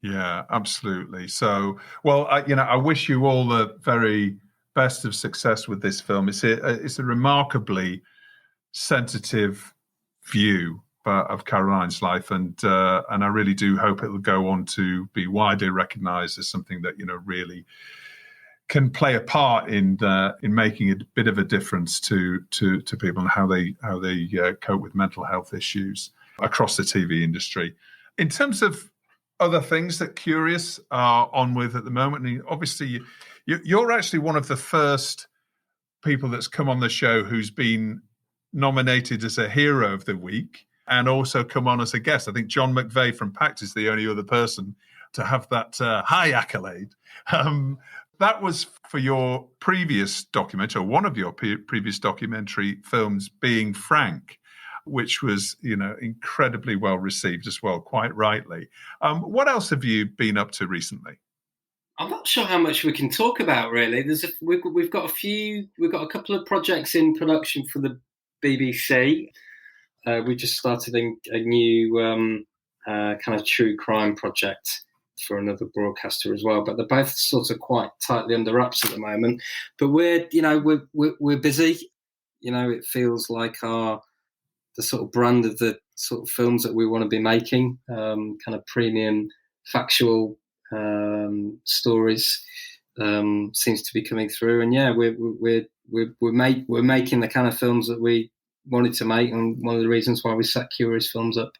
Yeah, absolutely. So, well, I wish you all the very best of success with this film. It's a remarkably sensitive view of Caroline's life, and I really do hope it will go on to be widely recognised as something that, you know, really can play a part in making a bit of a difference to people and how they cope with mental health issues across the TV industry. In terms of other things that Curious are on with at the moment, and obviously you're actually one of the first people that's come on the show who's been nominated as a hero of the week and also come on as a guest. I think John McVeigh from PACT is the only other person to have that high accolade. That was for your previous documentary, or one of your previous documentary films, Being Frank, which was, you know, incredibly well received as well, quite rightly. What else have you been up to recently? I'm not sure how much we can talk about, really. We've got a couple of projects in production for the BBC. We just started a new kind of true crime project for another broadcaster as well. But they're both sort of quite tightly under wraps at the moment. But we're busy. It feels like the sort of brand of the sort of films that we want to be making, kind of premium, factual stories, seems to be coming through. And yeah, we're making the kind of films that we wanted to make, and one of the reasons why we set Curious Films up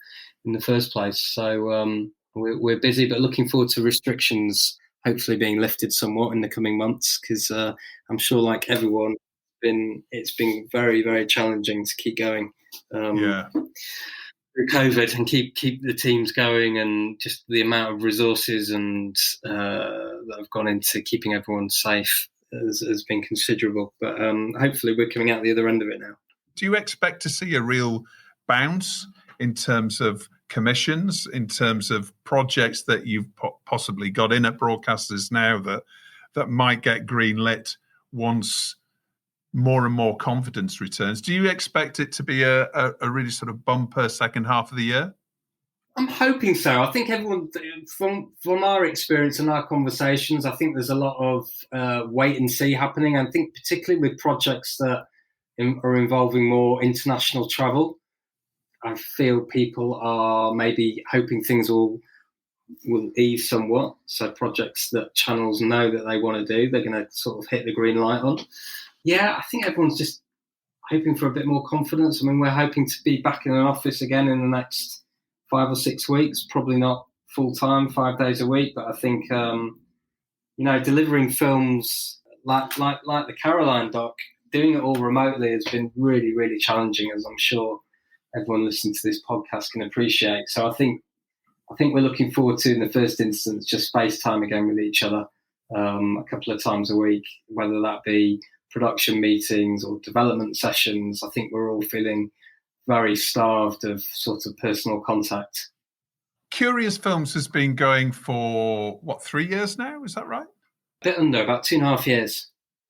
in the first place. So we're busy, but looking forward to restrictions hopefully being lifted somewhat in the coming months, because I'm sure, like everyone, it's been very, very challenging to keep going through COVID and keep the teams going, and just the amount of resources and that have gone into keeping everyone safe has been considerable. But hopefully we're coming out the other end of it now. Do you expect to see a real bounce in terms of commissions, in terms of projects that you've possibly got in at broadcasters now that might get greenlit once more and more confidence returns? Do you expect it to be a really sort of bumper second half of the year? I'm hoping so. I think everyone, from our experience and our conversations, I think there's a lot of wait and see happening. I think particularly with projects that are involving more international travel, I feel people are maybe hoping things will ease somewhat. So projects that channels know that they want to do, they're going to sort of hit the green light on. Yeah, I think everyone's just hoping for a bit more confidence. I mean, we're hoping to be back in an office again in the next 5 or 6 weeks, probably not full time, 5 days a week, but I think, delivering films like the Caroline doc, doing it all remotely has been really, really challenging, as I'm sure everyone listening to this podcast can appreciate. So I think we're looking forward to, in the first instance, just FaceTime again with each other a couple of times a week, whether that be production meetings or development sessions. I think we're all feeling very starved of sort of personal contact. Curious Films has been going for, 3 years now? Is that right? A bit under, about 2.5 years.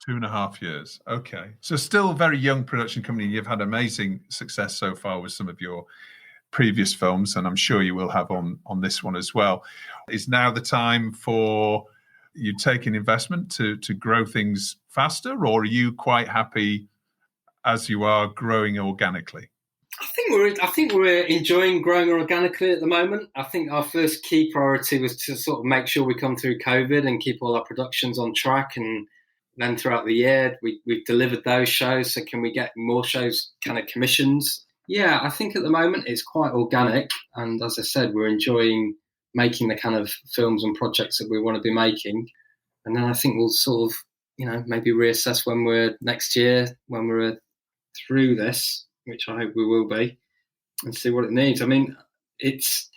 2.5 years. Okay. So still a very young production company. You've had amazing success so far with some of your previous films, and I'm sure you will have on this one as well. Is now the time for you taking investment to grow things faster, or are you quite happy as you are growing organically? I think we're enjoying growing organically at the moment. I think our first key priority was to sort of make sure we come through COVID and keep all our productions on track, and then throughout the year we've delivered those shows. So can we get more shows kind of commissions? Yeah, I think at the moment it's quite organic, and as I said, we're enjoying making the kind of films and projects that we want to be making. And then I think we'll sort of, maybe reassess when we're next year, when we're through this, which I hope we will be, and see what it needs. I mean, it's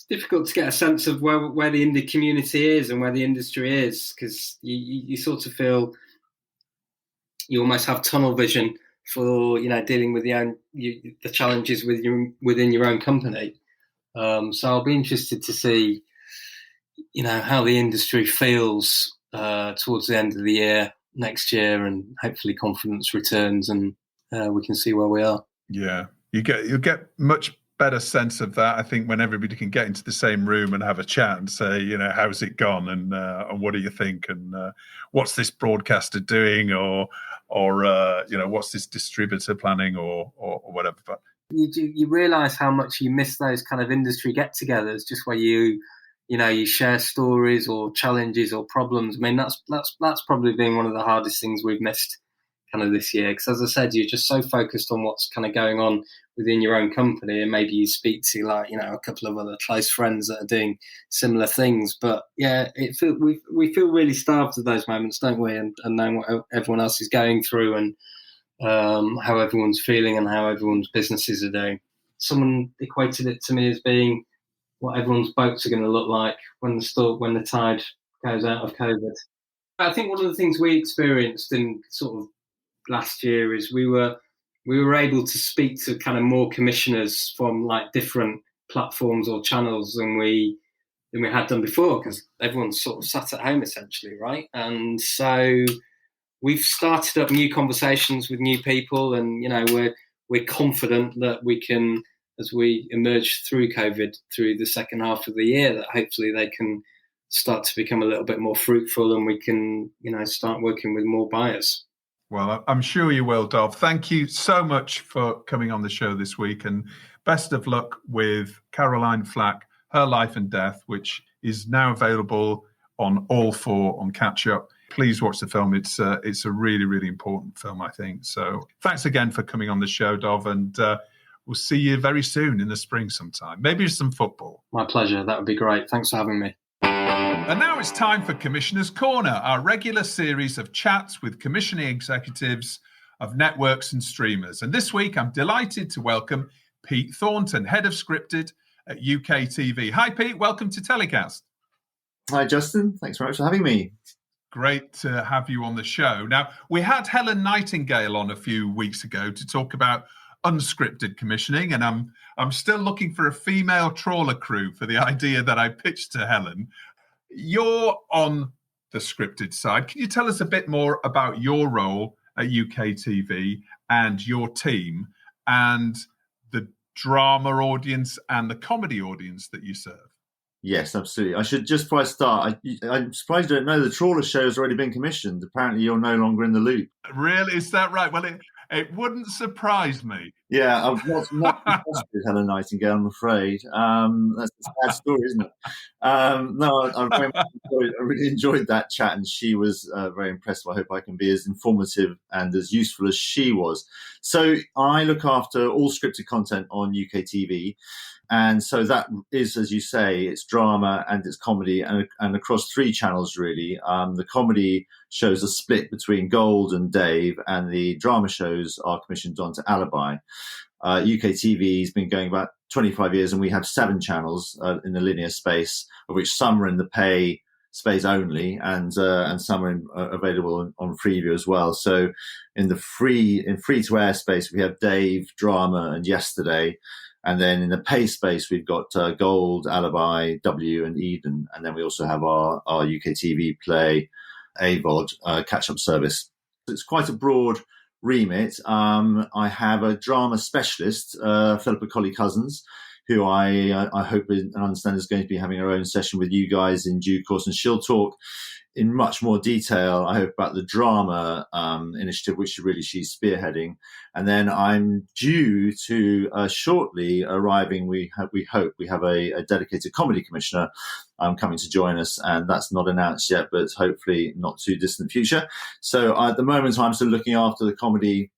difficult to get a sense of where the indie community is and where the industry is, because you sort of feel you almost have tunnel vision for dealing with the challenges within your own company. So I'll be interested to see how the industry feels towards the end of the year next year, and hopefully confidence returns and we can see where we are. Yeah, you'll get much better sense of that, I think, when everybody can get into the same room and have a chat and say, how's it gone, and what do you think, and what's this broadcaster doing, or what's this distributor planning, or whatever. But you realise how much you miss those kind of industry get-togethers, just where you share stories or challenges or problems. I mean, that's probably been one of the hardest things we've missed kind of this year, because as I said, you're just so focused on what's kind of going on within your own company, and maybe you speak to a couple of other close friends that are doing similar things. But yeah, we feel really starved of those moments, don't we? And knowing what everyone else is going through, and how everyone's feeling and how everyone's businesses are doing. Someone equated it to me as being what everyone's boats are going to look like when the tide goes out of COVID. I think one of the things we experienced in sort of last year is we were able to speak to kind of more commissioners from like different platforms or channels than we than we had done before, because everyone's sort of sat at home essentially, right? And so we've started up new conversations with new people, and we're confident that we can, as we emerge through COVID, through the second half of the year, that hopefully they can start to become a little bit more fruitful, and we can, start working with more buyers. Well, I'm sure you will, Dov. Thank you so much for coming on the show this week, and best of luck with Caroline Flack, Her Life and Death, which is now available on All 4 on Catch Up. Please watch the film. It's a really, really important film, I think. So thanks again for coming on the show, Dov, and we'll see you very soon in the spring sometime. Maybe some football. My pleasure. That would be great. Thanks for having me. And now it's time for Commissioner's Corner, our regular series of chats with commissioning executives of networks and streamers. And this week, I'm delighted to welcome Pete Thornton, Head of Scripted at UKTV. Hi, Pete. Welcome to TellyCast. Hi, Justin. Thanks very much for having me. Great to have you on the show. Now, we had Helen Nightingale on a few weeks ago to talk about unscripted commissioning, and I'm still looking for a female trawler crew for the idea that I pitched to Helen. You're on the scripted side. Can you tell us a bit more about your role at UKTV and your team and the drama audience and the comedy audience that you serve? Yes, absolutely. I should, just before I start, I'm surprised you don't know the trawler show has already been commissioned. Apparently you're no longer in the loop. Really? Is that right? Well, it wouldn't surprise me. Yeah, I've not with Helen Nightingale, I'm afraid. That's a sad story, isn't it? No, I really enjoyed that chat, and she was very impressed. I hope I can be as informative and as useful as she was. So I look after all scripted content on UKTV. And so that is, as you say, it's drama and it's comedy, and across 3 channels, really. The comedy shows are split between Gold and Dave, and the drama shows are commissioned onto Alibi. UKTV has been going about 25 years, and we have 7 channels in the linear space, of which some are in the pay space only, and some are available on Freeview as well. So in free to air space, we have Dave, Drama, and Yesterday. And then in the pay space, we've got Gold, Alibi, W, and Eden. And then we also have our UKTV Play, AVOD catch-up service. It's quite a broad remit. I have a drama specialist, Philippa Colley-Cousins, who I hope and understand is going to be having her own session with you guys in due course. And she'll talk in much more detail, I hope, about the drama initiative, which really she's spearheading. And then I'm due to shortly arriving. We hope we have a dedicated comedy commissioner coming to join us, and that's not announced yet, but hopefully not too distant future. So at the moment, I'm still looking after the comedy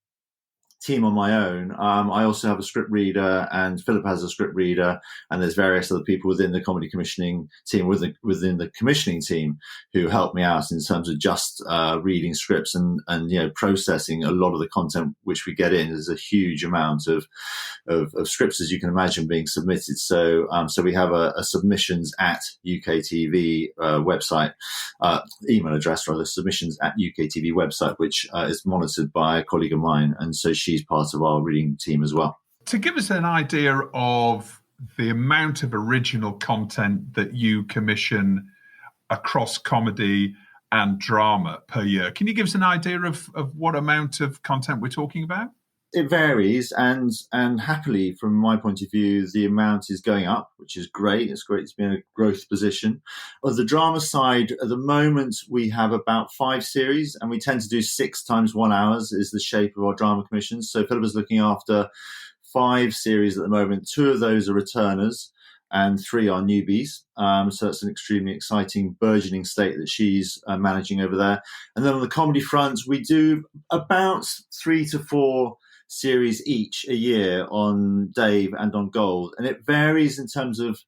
team on my own. I also have a script reader, and Philip has a script reader, and there's various other people within the comedy commissioning team, within the commissioning team, who help me out in terms of just reading scripts and processing a lot of the content which we get in. There's a huge amount of scripts, as you can imagine, being submitted. So we have a submissions at UKTV website, email address rather, submissions at UKTV website, which is monitored by a colleague of mine, and so she's part of our reading team as well. To give us an idea of the amount of original content that you commission across comedy and drama per year, can you give us an idea of what amount of content we're talking about? It varies, and happily, from my point of view, the amount is going up, which is great. It's great to be in a growth position. On the drama side, at the moment, we have about 5 series, and we tend to do 6 times 1 hours is the shape of our drama commissions. So Philippa's looking after 5 series at the moment. 2 of those are returners, and 3 are newbies. So that's an extremely exciting, burgeoning slate that she's managing over there. And then on the comedy front, we do about 3 to 4 series each a year on Dave and on Gold. And it varies in terms of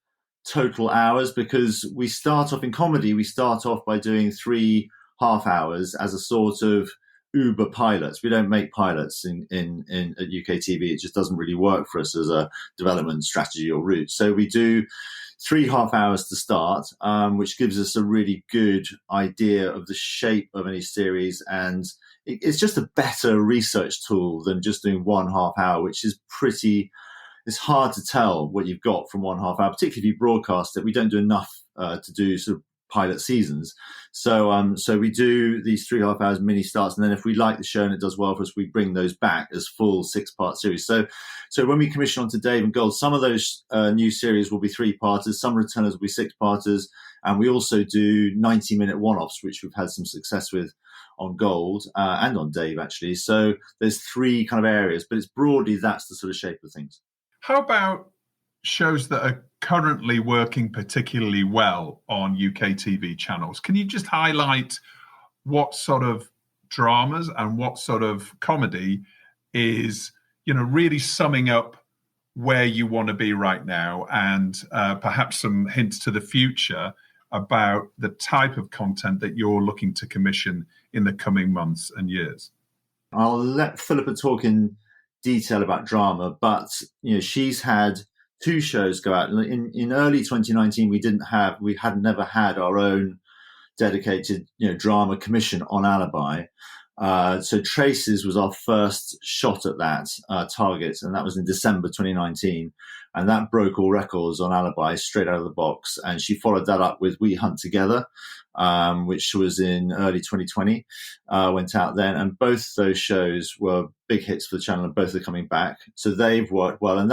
total hours, because we start off in comedy, we start off by doing 3 half hours as a sort of Uber pilots. We don't make pilots in at UKTV. It just doesn't really work for us as a development strategy or route. So we do 3 half hours to start, which gives us a really good idea of the shape of any series, and it's just a better research tool than just doing 1 half hour, which is it's hard to tell what you've got from 1 half hour, particularly if you broadcast it. We don't do enough to do sort of pilot seasons. So we do these 3.5 hours mini starts, and then if we like the show and it does well for us, we bring those back as full 6-part series. So when we commission onto Dave and Gold, some of those new series will be 3-parters, some returners will be 6-parters, and we also do 90-minute one-offs, which we've had some success with on Gold and on Dave, actually. So there's 3 kind of areas, but it's broadly that's the sort of shape of things. How about shows that are currently working particularly well on UKTV channels? Can you just highlight what sort of dramas and what sort of comedy is, really summing up where you want to be right now, and perhaps some hints to the future about the type of content that you're looking to commission in the coming months and years? I'll let Philippa talk in detail about drama, but she's had 2 shows go out. In early 2019, we had never had our own dedicated drama commission on Alibi. So Traces was our first shot at that target, and that was in December 2019. And that broke all records on Alibi straight out of the box. And she followed that up with We Hunt Together, which was in early 2020, went out then. And both those shows were big hits for the channel, and both are coming back. So they've worked well. And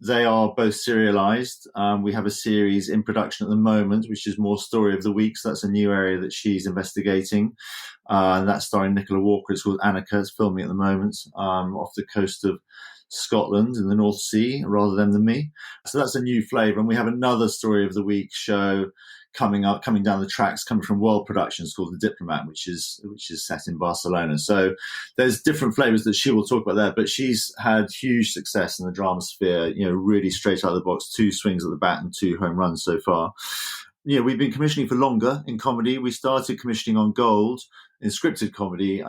they are both serialized. We have a series in production at the moment, which is more Story of the Week. So that's a new area that she's investigating. And that's starring Nicola Walker. It's called Annika. It's filming at the moment off the coast of Scotland in the North Sea, rather than me. So that's a new flavour. And we have another Story of the Week show coming down the tracks, coming from World Productions, called The Diplomat, which is set in Barcelona. So there's different flavours that she will talk about there, but she's had huge success in the drama sphere, really straight out of the box, 2 swings at the bat and 2 home runs so far. We've been commissioning for longer in comedy. We started commissioning on Gold in scripted comedy.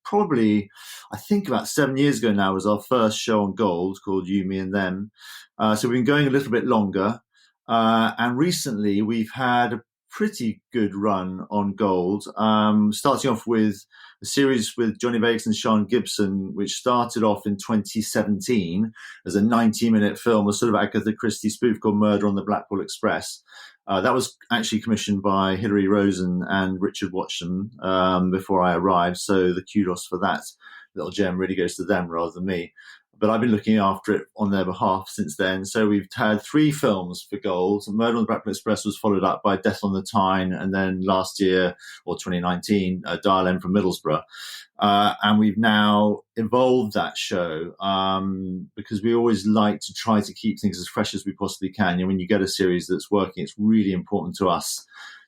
Probably, I think about 7 years ago now was our first show on Gold, called You, Me and Them. So we've been going a little bit longer. And recently we've had a pretty good run on Gold, starting off with a series with Johnny Vegas and Sean Gibson, which started off in 2017 as a 90-minute film, a sort of Agatha Christie spoof called Murder on the Blackpool Express. That was actually commissioned by Hilary Rosen and Richard Watson before I arrived, so the kudos for that little gem really goes to them rather than me. But I've been looking after it on their behalf since then. So we've had 3 films for Gold. Murder on the Blackpool Express was followed up by Death on the Tyne, and then last year, or 2019, Dial M from Middlesbrough. And we've now evolved that show because we always like to try to keep things as fresh as we possibly can. When you get a series that's working, it's really important to us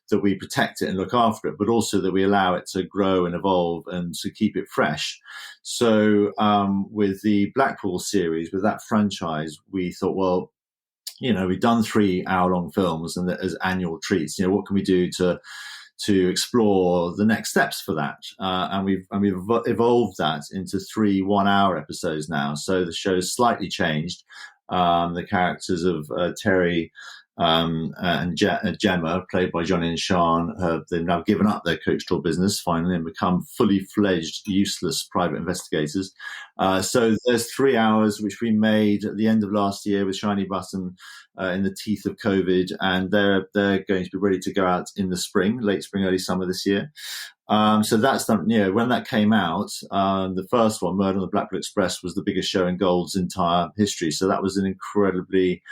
that we protect it and look after it, but also that we allow it to grow and evolve and to keep it fresh. So with the Blackpool series, with that franchise, we thought, well, we've done 3-hour-long films and as annual treats. What can we do to explore the next steps for that? And we've evolved that into 3 one-hour episodes now. So the show's slightly changed. The characters of Terry and Gemma, played by Johnny and Sean, they've now given up their coach tour business finally and become fully fledged, useless private investigators. So there's 3 hours which we made at the end of last year with Shiny Button in the teeth of COVID, and they're going to be ready to go out in the spring, late spring, early summer this year. So that's done. When that came out, the first one, Murder on the Blackpool Express, was the biggest show in Gold's entire history. So that was an incredibly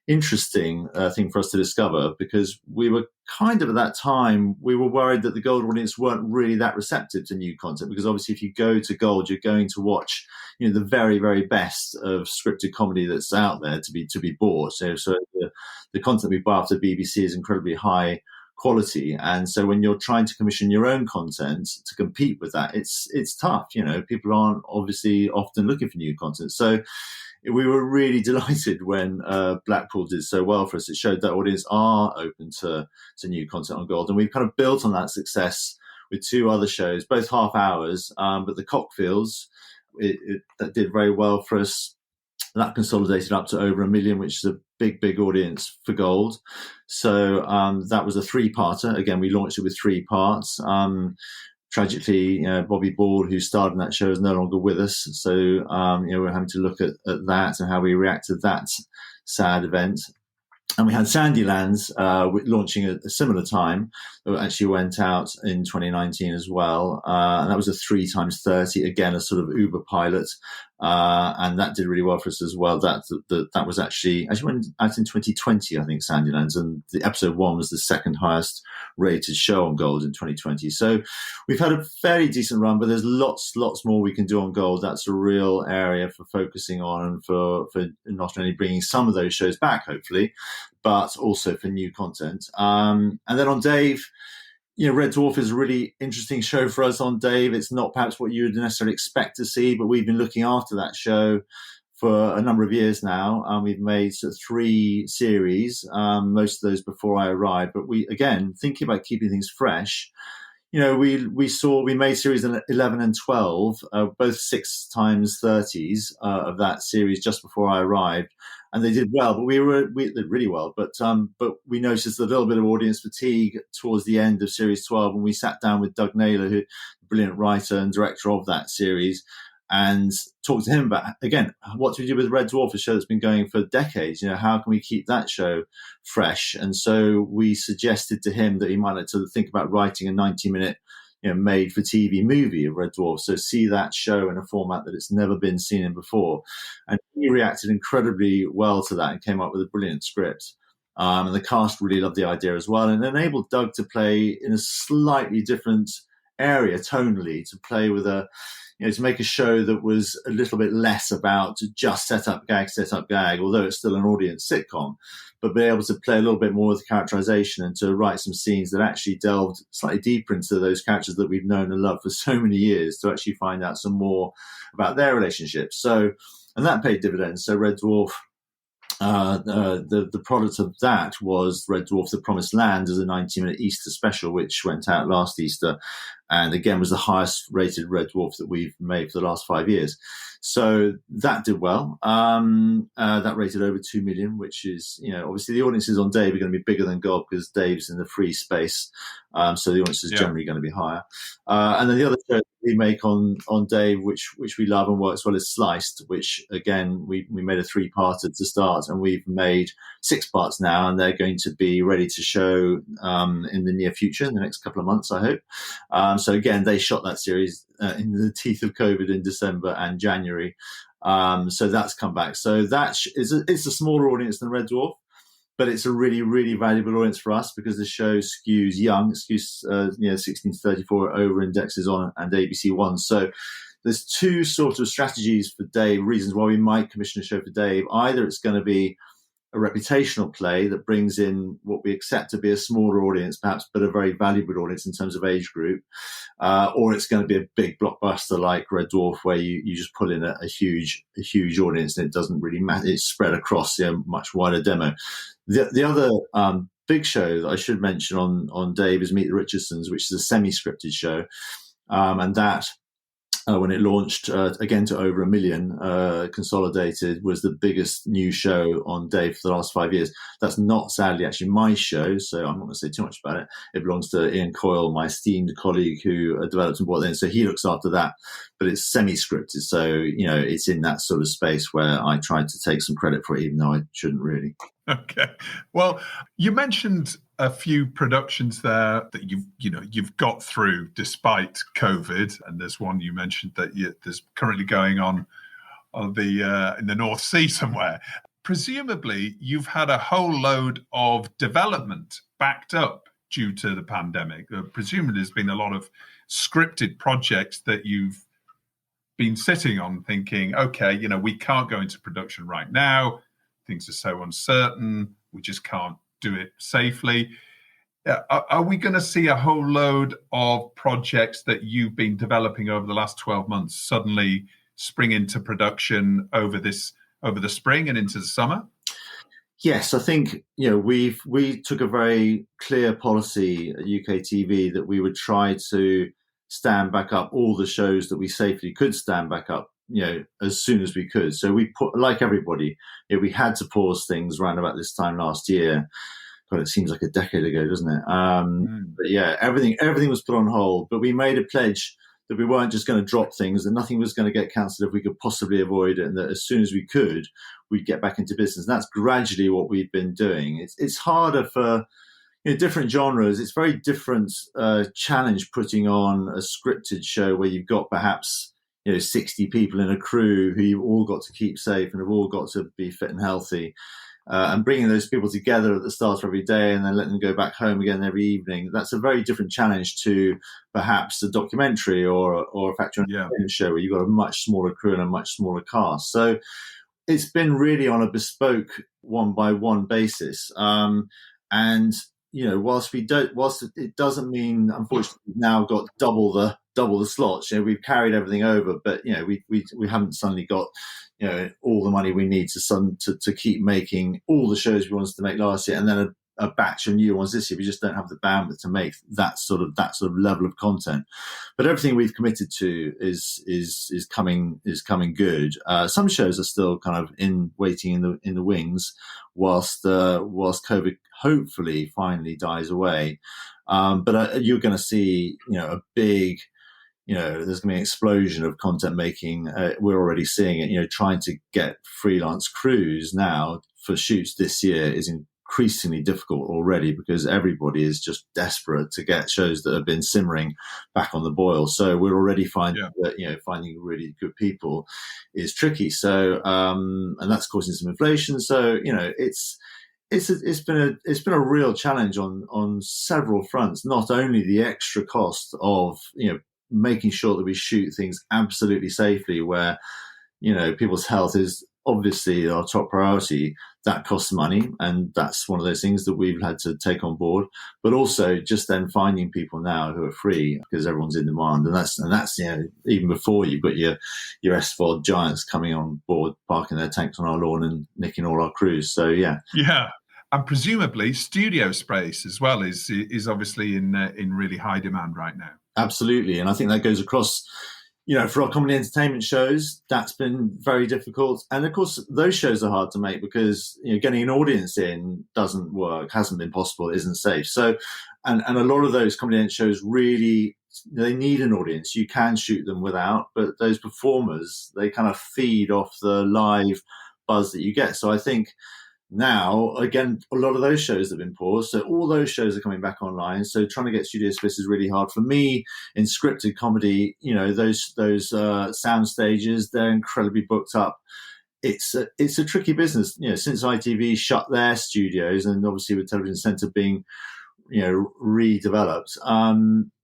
interesting thing for us to discover, because we were kind of at that time, we were worried that the Gold audience weren't really that receptive to new content, because obviously if you go to Gold, you're going to watch the very, very best of scripted comedy that's out there to be bought. So the content we buy after BBC is incredibly high quality, and so when you're trying to commission your own content to compete with that, it's tough. People aren't obviously often looking for new content. So we were really delighted when Blackpool did so well for us. It showed that audience are open to new content on Gold. And we've kind of built on that success with 2 other shows, both half hours, but the Cockfields, that did very well for us. That consolidated up to over 1 million, which is a big, big audience for Gold. So that was a 3-parter. Again, we launched it with 3 parts. Tragically, Bobby Ball, who starred in that show, is no longer with us. So, we're having to look at that and how we react to that sad event. And we had Sandylands launching at a similar time. It actually went out in 2019 as well. And that was a 3x30, again, a sort of Uber pilot. And that did really well for us as well. That was actually went out in 2020, I think, Sandylands. And the episode 1 was the second highest rated show on Gold in 2020. So we've had a fairly decent run, but there's lots more we can do on Gold. That's a real area for focusing on and for not only bringing some of those shows back, hopefully, but also for new content. And then on Dave, Red Dwarf is a really interesting show for us on Dave. It's not perhaps what you would necessarily expect to see, but we've been looking after that show for a number of years now. We've made 3 series, most of those before I arrived. But we, again, thinking about keeping things fresh, we made series 11 and 12, both 6x30s of that series just before I arrived. And they did well, but we did really well. But we noticed a little bit of audience fatigue towards the end of series 12 when we sat down with Doug Naylor, who a brilliant writer and director of that series, and talked to him about, again, what do we do with Red Dwarf, a show that's been going for decades? How can we keep that show fresh? And so we suggested to him that he might like to think about writing a 90-minute made-for-TV movie of Red Dwarf. So see that show in a format that it's never been seen in before. And he reacted incredibly well to that and came up with a brilliant script. And the cast really loved the idea as well, and enabled Doug to play in a slightly different area tonally, to play with to make a show that was a little bit less about just set up gag, although it's still an audience sitcom, but be able to play a little bit more with the characterization and to write some scenes that actually delved slightly deeper into those characters that we've known and loved for so many years, to actually find out some more about their relationships. So, and that paid dividends. So Red Dwarf, the product of that was Red Dwarf: The Promised Land as a 90-minute Easter special, which went out last Easter, and again was the highest rated Red Dwarf that we've made for the last 5 years. So that did well. That rated over 2 million, which is, obviously the audiences on Dave are going to be bigger than Gold because Dave's in the free space. So the audience is generally going to be higher. And then the other show we make on Dave, which we love and works well, is Sliced, which again, we made a 3-parter to start, and we've made 6 parts now, and they're going to be ready to show in the near future, in the next couple of months, I hope. So again, they shot that series in the teeth of COVID in December and January. So that's come back. So it's a smaller audience than Red Dwarf, but it's a really, really valuable audience for us because the show skews young, 16 to 34, over indexes on and ABC One. So there's 2 sort of strategies for Dave, reasons why we might commission a show for Dave. Either it's going to be a reputational play that brings in what we accept to be a smaller audience, perhaps, but a very valuable audience in terms of age group, or it's going to be a big blockbuster like Red Dwarf, where you just pull in a huge audience and it doesn't really matter. It's spread across a much wider demo. The other big show that I should mention on Dave is Meet the Richardsons, which is a semi-scripted show, and that, when it launched again to over 1 million consolidated, was the biggest new show on Dave for the last 5 years. That's not, sadly, actually my show, so I'm not going to say too much about it. It belongs to Ian Coyle, my esteemed colleague who developed and brought it in, so he looks after that. But it's semi-scripted, so it's in that sort of space where I tried to take some credit for it, even though I shouldn't really. Okay. Well, you mentioned a few productions there that you've got through despite COVID, and there's one you mentioned that there's currently going on the in the North Sea somewhere. Presumably, you've had a whole load of development backed up due to the pandemic. Presumably, there's been a lot of scripted projects that you've been sitting on, thinking, okay, we can't go into production right now. Things are so uncertain. We just can't do it safely. Are we going to see a whole load of projects that you've been developing over the last 12 months suddenly spring into production over the spring and into the summer? Yes, I think we took a very clear policy at UKTV that we would try to stand back up all the shows that we safely could stand back up, as soon as we could. So we put, like everybody, we had to pause things around about this time last year. God, it seems like a decade ago, doesn't it? But yeah, everything was put on hold. But we made a pledge that we weren't just going to drop things, that nothing was going to get cancelled if we could possibly avoid it, and that as soon as we could, we'd get back into business. And that's gradually what we've been doing. It's harder for different genres. It's very different challenge putting on a scripted show where you've got perhaps 60 people in a crew who you've all got to keep safe and have all got to be fit and healthy. And bringing those people together at the start of every day and then letting them go back home again every evening, that's a very different challenge to perhaps a documentary or a factory entertainment show where you've got a much smaller crew and a much smaller cast. So it's been really on a bespoke one-by-one basis. And whilst it doesn't mean, unfortunately, we've now got double the slots. We've carried everything over, but we haven't suddenly got all the money we need to keep making all the shows we wanted to make last year, and then a batch of new ones this year. We just don't have the bandwidth to make that sort of level of content. But everything we've committed to is coming good. Some shows are still kind of waiting in the wings whilst COVID hopefully finally dies away. But you're going to see a big there's going to be an explosion of content making. We're already seeing it. Trying to get freelance crews now for shoots this year is increasingly difficult already because everybody is just desperate to get shows that have been simmering back on the boil. So we're already finding that finding really good people is tricky. So and that's causing some inflation. So it's been a real challenge on several fronts. Not only the extra cost of making sure that we shoot things absolutely safely, where people's health is obviously our top priority. That costs money, and that's one of those things that we've had to take on board. But also just then finding people now who are free because everyone's in demand, and that's even before you've got your SVOD giants coming on board, parking their tanks on our lawn and nicking all our crews. So yeah. And presumably studio space as well is obviously in really high demand right now. Absolutely. And I think that goes across, for our comedy entertainment shows, that's been very difficult. And of course, those shows are hard to make because, getting an audience in doesn't work, hasn't been possible, isn't safe. So, and a lot of those comedy entertainment shows really, they need an audience. You can shoot them without, but those performers, they kind of feed off the live buzz that you get. So I think now, again, a lot of those shows have been paused. So all those shows are coming back online. So trying to get studio space is really hard. For me, in scripted comedy, those sound stages, they're incredibly booked up. It's a tricky business. Since ITV shut their studios and obviously with Television Centre being, redeveloped,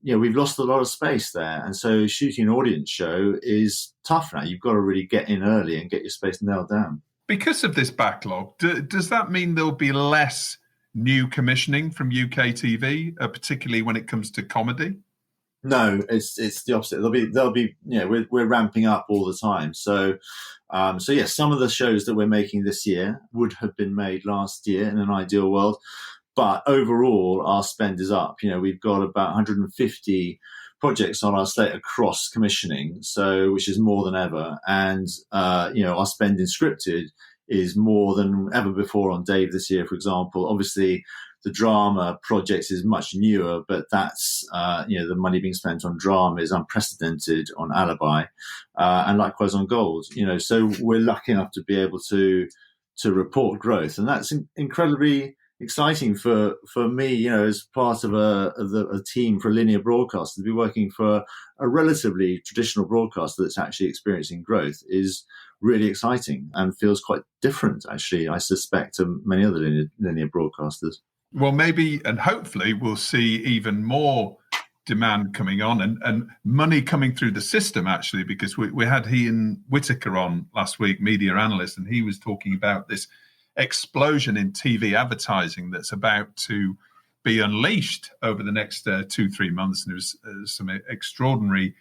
we've lost a lot of space there. And so shooting an audience show is tough now. You've got to really get in early and get your space nailed down. Because of this backlog, does that mean there'll be less new commissioning from UKTV, particularly when it comes to comedy? No, it's the opposite. There'll be we're ramping up all the time. So yes, some of the shows that we're making this year would have been made last year in an ideal world, but overall our spend is up. We've got about 150 projects on our slate across commissioning, so which is more than ever. And our spend in scripted is more than ever before on Dave this year, for example. Obviously, the drama projects is much newer, but that's the money being spent on drama is unprecedented on Alibi, and likewise on Gold. So we're lucky enough to be able to report growth, and that's incredibly exciting for me, as part of a team for a linear broadcaster. To be working for a relatively traditional broadcaster that's actually experiencing growth is really exciting and feels quite different, actually, I suspect, to many other linear broadcasters. Well, maybe and hopefully we'll see even more demand coming on and money coming through the system, actually, because we had Ian Whitaker on last week, media analyst, and he was talking about this explosion in TV advertising that's about to be unleashed over the next 2-3 months. And there's some extraordinary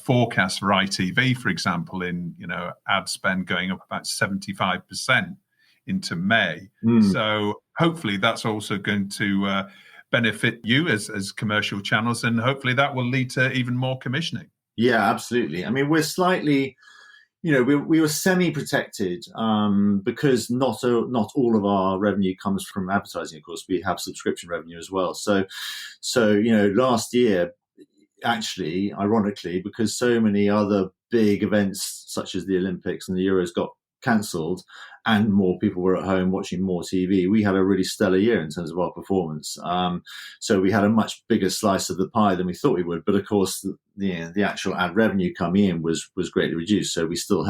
forecasts for ITV, for example, in ad spend going up about 75% into May. So hopefully that's also going to benefit you as commercial channels, and hopefully that will lead to even more commissioning. Yeah, absolutely. I mean, we're slightly we were semi-protected because not all of our revenue comes from advertising. Of course, we have subscription revenue as well. So last year, actually, ironically, because so many other big events such as the Olympics and the Euros got cancelled and more people were at home watching more TV, we had a really stellar year in terms of our performance. So we had a much bigger slice of the pie than we thought we would. But of course, the actual ad revenue coming in was greatly reduced. So we still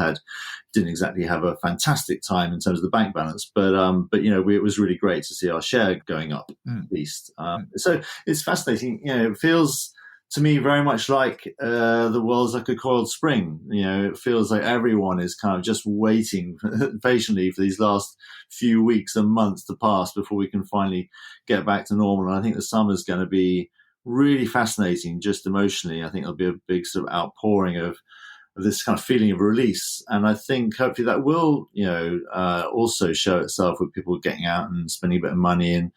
didn't exactly have a fantastic time in terms of the bank balance. But it was really great to see our share going up at least. So it's fascinating. It feels to me very much like the world's like a coiled spring. It feels like everyone is kind of just waiting patiently for these last few weeks and months to pass before we can finally get back to normal. And I think the summer's going to be really fascinating, just emotionally. I think there'll be a big sort of outpouring of this kind of feeling of release. And I think hopefully that will, also show itself with people getting out and spending a bit of money and,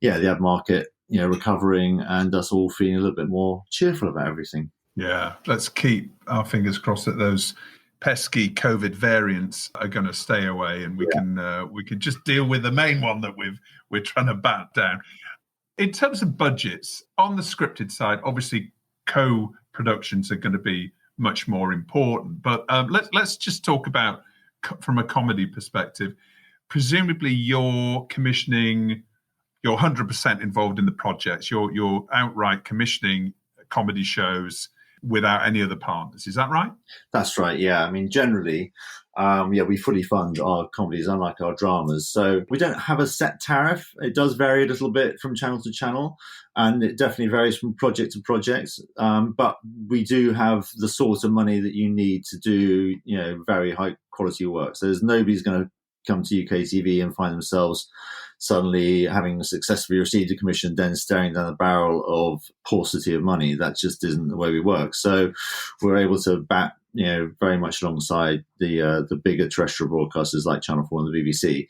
the ad market, recovering and us all feeling a little bit more cheerful about everything. Yeah, let's keep our fingers crossed that those pesky COVID variants are going to stay away, and we can just deal with the main one that we're trying to bat down. In terms of budgets, on the scripted side, obviously co-productions are going to be much more important. But let's just talk about from a comedy perspective. Presumably, you're commissioning. You're 100% involved in the projects. You're outright commissioning comedy shows without any other partners. Is that right? That's right. Yeah. I mean, generally, we fully fund our comedies, unlike our dramas. So we don't have a set tariff. It does vary a little bit from channel to channel, and it definitely varies from project to project. But we do have the sort of money that you need to do, very high quality work. So nobody's going to come to UKTV and find themselves suddenly having successfully received a commission, then staring down the barrel of paucity of money. That just isn't the way we work. So we're able to bat, very much alongside the bigger terrestrial broadcasters like Channel 4 and the BBC.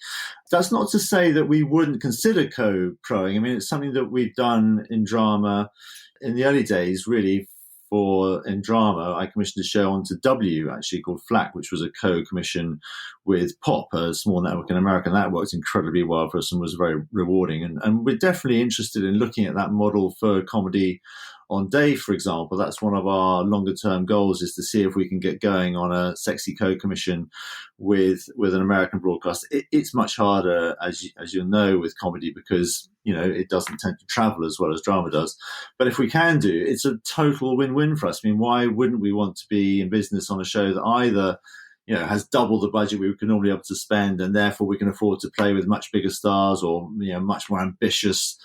That's not to say that we wouldn't consider co-proing. I mean, it's something that we've done in drama in the early days, really. In drama, I commissioned a show onto W, actually, called Flack, which was a co-commission with Pop, a small network in America. And that worked incredibly well for us and was very rewarding. And we're definitely interested in looking at that model for comedy on Day, for example. That's one of our longer term goals, is to see if we can get going on a sexy co-commission with an American broadcaster. It's much harder, as you'll know, with comedy because it doesn't tend to travel as well as drama does. But if we can do, it's a total win-win for us. I mean, why wouldn't we want to be in business on a show that either has double the budget we can normally be able to spend, and therefore we can afford to play with much bigger stars or much more ambitious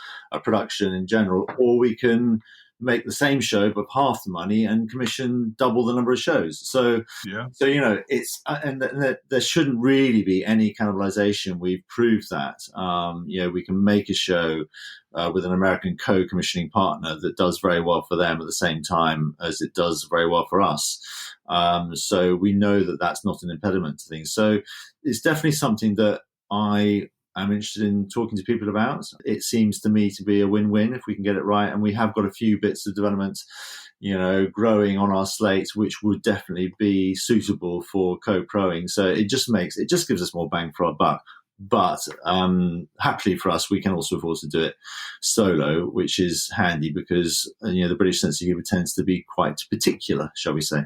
production in general, or we can make the same show but half the money and commission double the number of shows. So it's and there shouldn't really be any cannibalization. We've proved that. We can make a show with an American co-commissioning partner that does very well for them at the same time as it does very well for us. So we know that that's not an impediment to things. So it's definitely something that I'm interested in talking to people about. It seems to me to be a win-win if we can get it right. And we have got a few bits of development, growing on our slate, which would definitely be suitable for co-proing. So it just gives us more bang for our buck. But happily for us, we can also afford to do it solo, which is handy because, the British sense of humour tends to be quite particular, shall we say.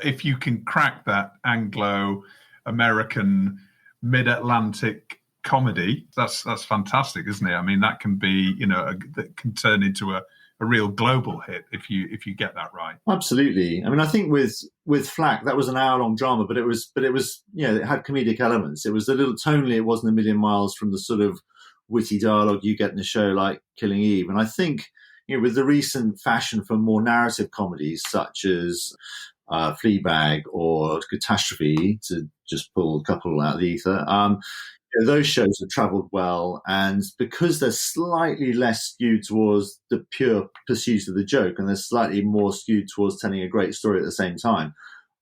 If you can crack that Anglo-American mid-Atlantic comedy, that's fantastic, isn't it? I mean, that can be, that can turn into a real global hit if you get that right. Absolutely. I mean, I think with Flack, that was an hour-long drama, but it was it had comedic elements. It was a little tonally, it wasn't a million miles from the sort of witty dialogue you get in a show like Killing Eve. And I think, with the recent fashion for more narrative comedies such as Fleabag or Catastrophe, to just pull a couple out of the ether, those shows have travelled well, and because they're slightly less skewed towards the pure pursuit of the joke and they're slightly more skewed towards telling a great story at the same time,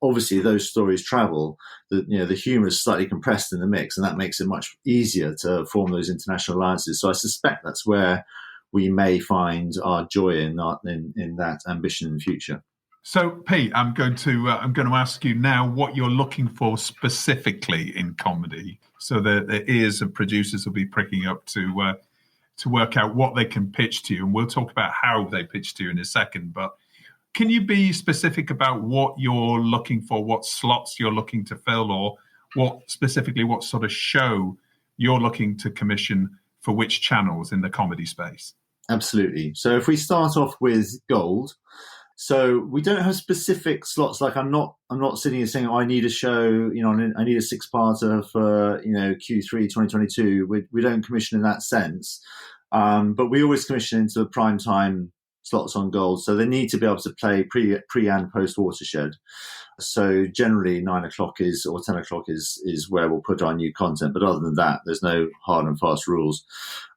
obviously those stories travel. The humour is slightly compressed in the mix, and that makes it much easier to form those international alliances. So I suspect that's where we may find our joy in that ambition in the future. So, Pete, I'm going to ask you now what you're looking for specifically in comedy, so the ears of producers will be pricking up to work out what they can pitch to you, and we'll talk about how they pitch to you in a second. But Can you be specific about what you're looking for, what slots you're looking to fill, or what sort of show you're looking to commission for which channels in the comedy space? Absolutely. So if we start off with Gold, so we don't have specific slots. Like I'm not sitting here saying, I need a show, I need a 6-parter for, Q3 2022. We don't commission in that sense. But we always commission into the prime time slots on Gold. So they need to be able to play pre and post Watershed. So generally 9 o'clock or 10 o'clock is where we'll put our new content. But other than that, there's no hard and fast rules.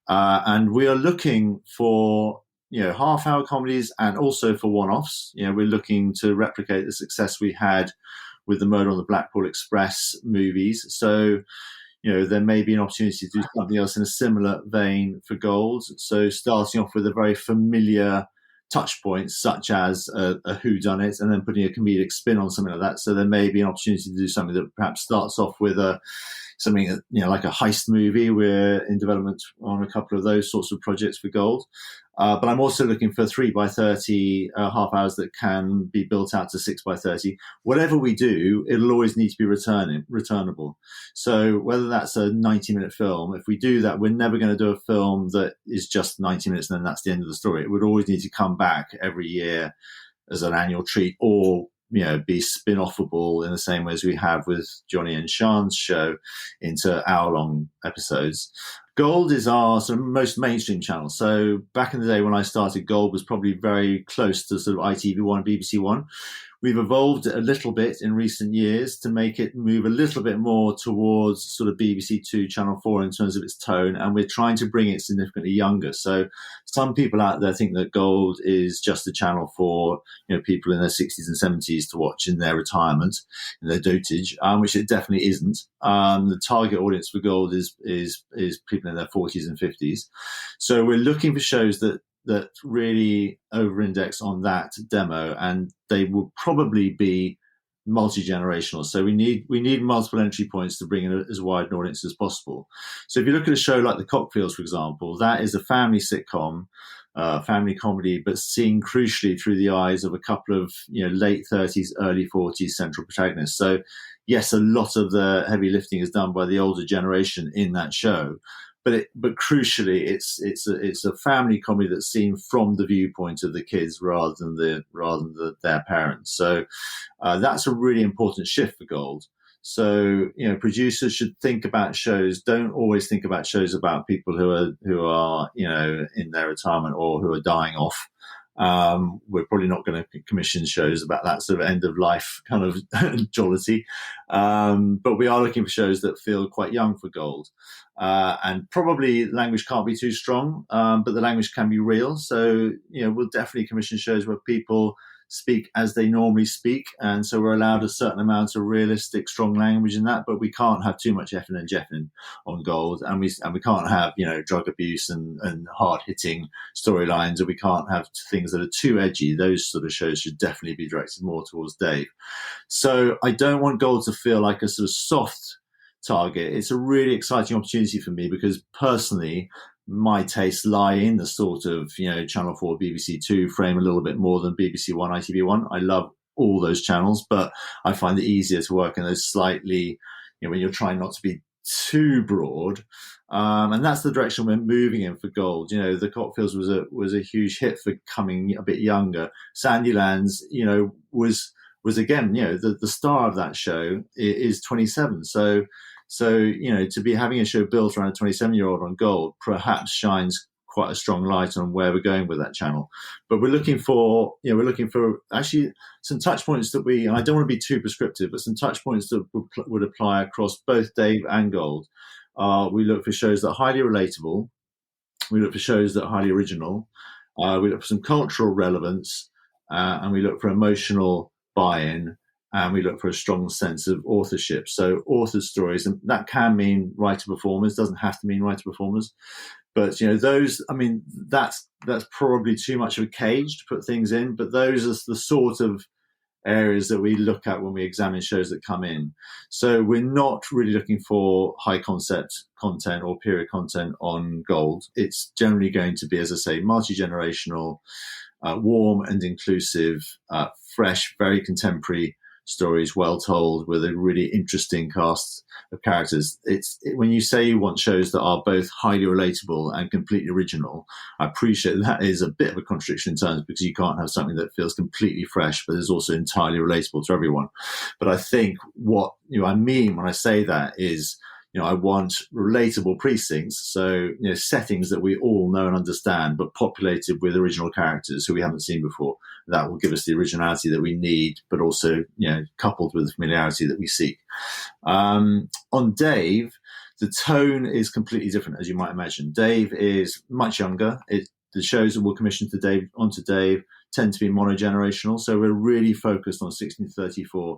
And we are looking for, half-hour comedies and also for one-offs. We're looking to replicate the success we had with the Murder on the Blackpool Express movies. So, there may be an opportunity to do something else in a similar vein for Gold. So starting off with a very familiar touch points, such as a whodunit, and then putting a comedic spin on something like that. So there may be an opportunity to do something that perhaps starts off with something like a heist movie. We're in development on a couple of those sorts of projects for Gold. But I'm also looking for 3x30 half hours that can be built out to 6x30. Whatever we do, it'll always need to be returnable. So whether that's a 90-minute film, if we do that, we're never going to do a film that is just 90 minutes and then that's the end of the story. It would always need to come back every year as an annual treat, or be spin-offable in the same way as we have with Johnny and Sean's show into hour-long episodes. Gold is our sort of most mainstream channel. So back in the day when I started, Gold was probably very close to sort of ITV1, BBC One. We've evolved a little bit in recent years to make it move a little bit more towards sort of BBC Two, Channel 4 in terms of its tone, and we're trying to bring it significantly younger. So some people out there think that Gold is just a channel for people in their 60s and 70s to watch in their retirement, in their dotage, which it definitely isn't. The target audience for Gold is people in their 40s and 50s. So we're looking for shows that really over-index on that demo, and they will probably be multi-generational. So we need multiple entry points to bring in as wide an audience as possible. So if you look at a show like The Cockfields, for example, that is a family sitcom, family comedy, but seen crucially through the eyes of a couple of late 30s, early 40s central protagonists. So yes, a lot of the heavy lifting is done by the older generation in that show. But crucially, it's a family comedy that's seen from the viewpoint of the kids rather than their parents. So that's a really important shift for Gold. So producers should think about shows. Don't always think about shows about people who are in their retirement or who are dying off. We're probably not going to commission shows about that sort of end of life kind of jollity. But we are looking for shows that feel quite young for Gold. And probably language can't be too strong, but the language can be real. So, we'll definitely commission shows where people speak as they normally speak. And so we're allowed a certain amount of realistic, strong language in that, but we can't have too much effing and jeffing on Gold. And we can't have, drug abuse and hard hitting storylines, or we can't have things that are too edgy. Those sort of shows should definitely be directed more towards Dave. So I don't want Gold to feel like a sort of soft target. It's a really exciting opportunity for me because personally, my tastes lie in the sort of, Channel 4, BBC 2 frame a little bit more than BBC 1, ITV1. I love all those channels, but I find it easier to work in those slightly, when you're trying not to be too broad. And that's the direction we're moving in for Gold. The Cockfields was a huge hit for coming a bit younger. Sandylands, was again, the star of that show is 27. So, to be having a show built around a 27-year-old on Gold perhaps shines quite a strong light on where we're going with that channel. But we're looking for actually some touch points that and I don't want to be too prescriptive, but some touch points that would apply across both Dave and Gold. We look for shows that are highly relatable. We look for shows that are highly original. We look for some cultural relevance, and we look for emotional buy-in, and we look for a strong sense of authorship. So author stories, and that can mean writer-performers, doesn't have to mean writer-performers. But, those, that's probably too much of a cage to put things in, but those are the sort of areas that we look at when we examine shows that come in. So we're not really looking for high concept content or period content on Gold. It's generally going to be, as I say, multi-generational, warm and inclusive, fresh, very contemporary stories, well told, with a really interesting cast of characters. When you say you want shows that are both highly relatable and completely original, I appreciate that is a bit of a contradiction in terms, because you can't have something that feels completely fresh but is also entirely relatable to everyone. But I think what I mean when I say that is, I want relatable precincts, so settings that we all know and understand, but populated with original characters who we haven't seen before. That will give us the originality that we need, but also coupled with the familiarity that we seek. On Dave, the tone is completely different, as you might imagine. Dave is much younger. The shows that we'll commission onto Dave tend to be monogenerational, so we're really focused on 16 to 34.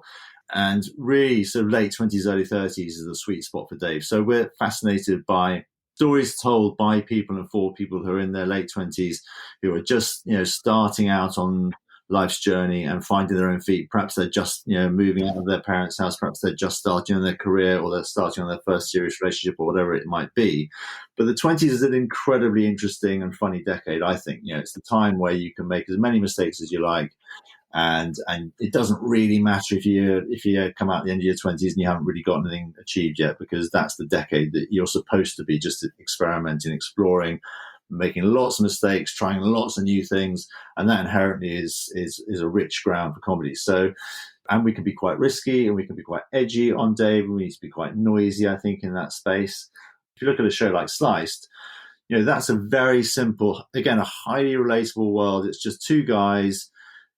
And really, sort of late 20s, early 30s is the sweet spot for Dave. So we're fascinated by stories told by people and for people who are in their late 20s, who are just, starting out on life's journey and finding their own feet. Perhaps they're just, moving out of their parents' house. Perhaps they're just starting on their career, or they're starting on their first serious relationship, or whatever it might be. But the 20s is an incredibly interesting and funny decade, I think. It's the time where you can make as many mistakes as you like. And it doesn't really matter if you come out at the end of your 20s and you haven't really got anything achieved yet, because that's the decade that you're supposed to be just experimenting, exploring, making lots of mistakes, trying lots of new things, and that inherently is a rich ground for comedy. So, and we can be quite risky, and we can be quite edgy on Dave, and we need to be quite noisy, I think, in that space. If you look at a show like Sliced, that's a very simple, again, a highly relatable world. It's just two guys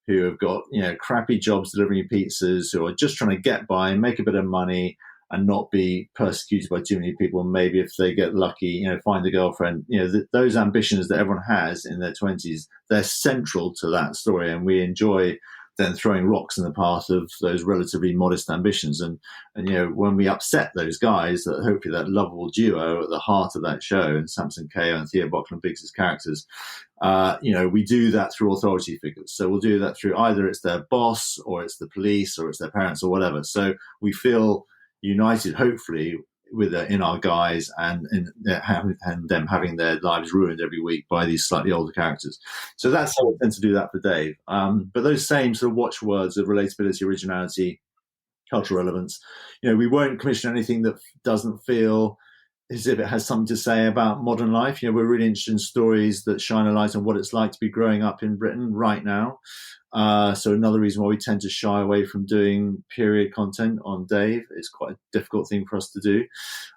who have got crappy jobs delivering pizzas, who are just trying to get by and make a bit of money and not be persecuted by too many people. And maybe if they get lucky, find a girlfriend. Those ambitions that everyone has in their 20s, they're central to that story, and we enjoy then throwing rocks in the path of those relatively modest ambitions. And when we upset those guys, that hopefully that lovable duo at the heart of that show, and Samson Kayo and Theo Bocklin-Biggs' characters, we do that through authority figures. So we'll do that through either it's their boss, or it's the police, or it's their parents, or whatever. So we feel united, hopefully, in our guys, and them having their lives ruined every week by these slightly older characters. So that's how we tend to do that for Dave. But those same sort of watchwords of relatability, originality, cultural relevance, we won't commission anything that doesn't feel as if it has something to say about modern life. We're really interested in stories that shine a light on what it's like to be growing up in Britain right now. So another reason why we tend to shy away from doing period content on Dave. It's quite a difficult thing for us to do.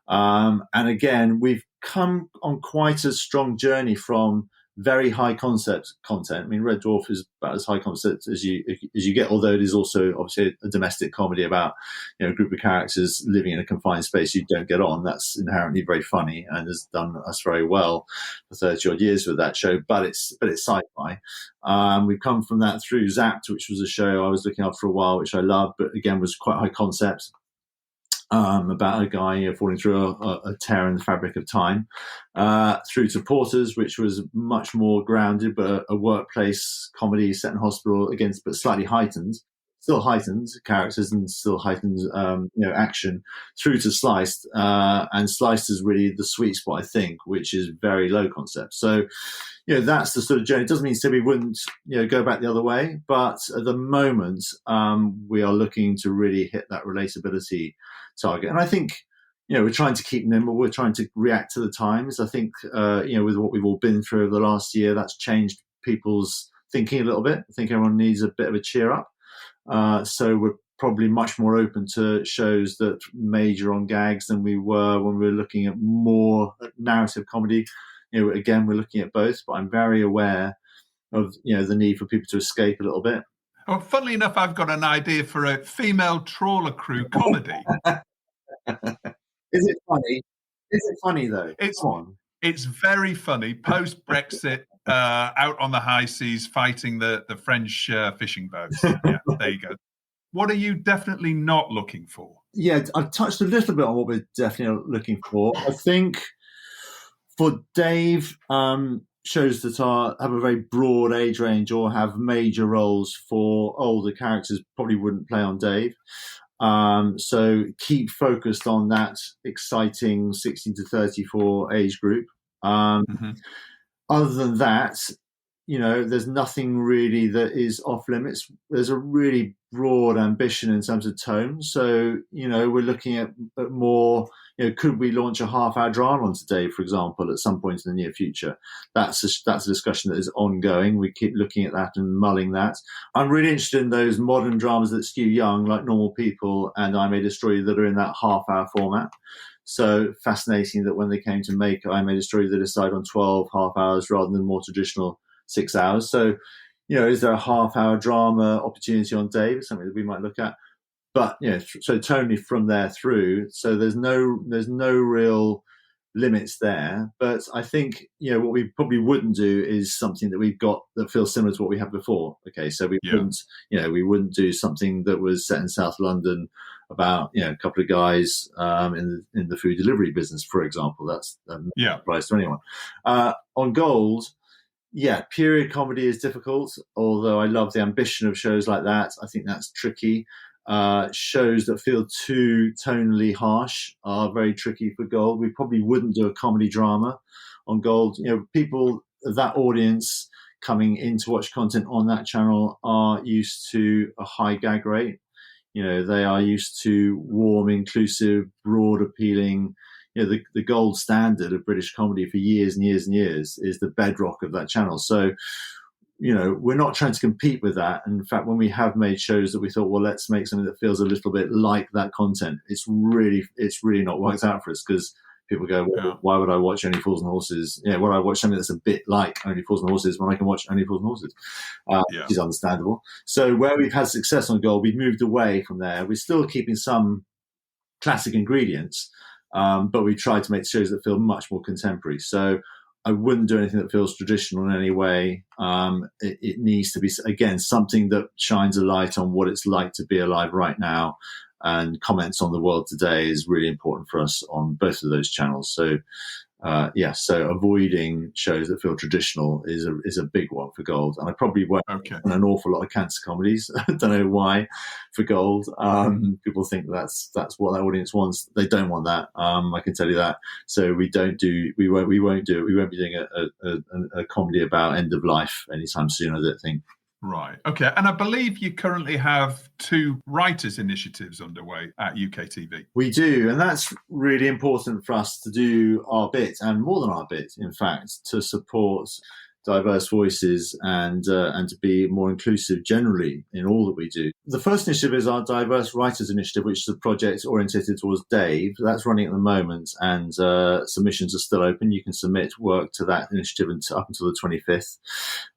And again, we've come on quite a strong journey from very high concept content. I mean, Red Dwarf is about as high concept as you get, although it is also obviously a domestic comedy about a group of characters living in a confined space you don't get on. That's inherently very funny and has done us very well for 30 odd years with that show. But it's sci-fi. We've come from that through Zapped, which was a show I was looking at for a while, which I loved, but again was quite high concept. About a guy falling through a tear in the fabric of time, through to Porters, which was much more grounded, but a workplace comedy set in hospital, but slightly heightened, still heightened characters and still heightened action, through to Sliced, and Sliced is really the sweet spot, I think, which is very low concept. So that's the sort of journey. It doesn't mean to say we wouldn't go back the other way, but at the moment we are looking to really hit that relatability target. And I think we're trying to keep nimble. We're trying to react to the times. I think with what we've all been through over the last year, that's changed people's thinking a little bit. I think everyone needs a bit of a cheer up. So we're probably much more open to shows that major on gags than we were when we were looking at more narrative comedy. Again, we're looking at both, but I'm very aware of the need for people to escape a little bit. Well, funnily enough, I've got an idea for a female trawler crew comedy. Is it funny? Is it funny though? It's very funny. Post Brexit, out on the high seas fighting the French fishing boats. Yeah, there you go. What are you definitely not looking for? Yeah, I've touched a little bit on what we're definitely looking for. I think for Dave, shows that have a very broad age range or have major roles for older characters probably wouldn't play on Dave. So keep focused on that exciting 16 to 34 age group. Other than that, there's nothing really that is off limits. There's a really broad ambition in terms of tone. So, we're looking at more, could we launch a half-hour drama on Today, for example, at some point in the near future? That's a discussion that is ongoing. We keep looking at that and mulling that. I'm really interested in those modern dramas that skew young, like Normal People and I May Destroy You, that are in that half-hour format. So fascinating that when they came to make I May Destroy You, they decided on 12 half hours rather than more traditional 6 hours. So, is there a half-hour drama opportunity on Dave? Something that we might look at. But, so tonally from there through. So there's no real limits there. But I think, what we probably wouldn't do is something that we've got that feels similar to what we had before. Okay, so we wouldn't do something that was set in South London about, a couple of guys in the food delivery business, for example. That's no surprise to anyone. On Gold, period comedy is difficult, although I love the ambition of shows like that. I think that's tricky. Shows that feel too tonally harsh are very tricky for Gold. We probably wouldn't do a comedy drama on Gold. People of that audience coming in to watch content on that channel are used to a high gag rate. They are used to warm, inclusive, broad, appealing. The gold standard of British comedy for years and years and years is the bedrock of that channel. So, we're not trying to compete with that. And in fact, when we have made shows that we thought, well, let's make something that feels a little bit like that content, it's really not worked out for us, because people go, well, why would I watch Only Fools and Horses? Why would I watch something that's a bit like Only Fools and Horses when I can watch Only Fools and Horses? Which is understandable. So where we've had success on Gold, we've moved away from there. We're still keeping some classic ingredients, but we try to make shows that feel much more contemporary. So I wouldn't do anything that feels traditional in any way. It needs to be, again, something that shines a light on what it's like to be alive right now, and comments on the world today is really important for us on both of those channels. So, so avoiding shows that feel traditional is a big one for Gold. And I probably won't on an awful lot of cancer comedies. I don't know why for Gold. People think that's what that audience wants. They don't want that. I can tell you that. So we won't do it. We won't be doing a comedy about end of life anytime soon, I don't think. Right. Okay. And I believe you currently have 2 writers' initiatives underway at UKTV. We do. And that's really important for us to do our bit, and more than our bit, in fact, to support diverse voices and to be more inclusive generally in all that we do. The first initiative is our Diverse Writers Initiative, which is a project orientated towards Dave. That's running at the moment, and submissions are still open. You can submit work to that initiative up until the 25th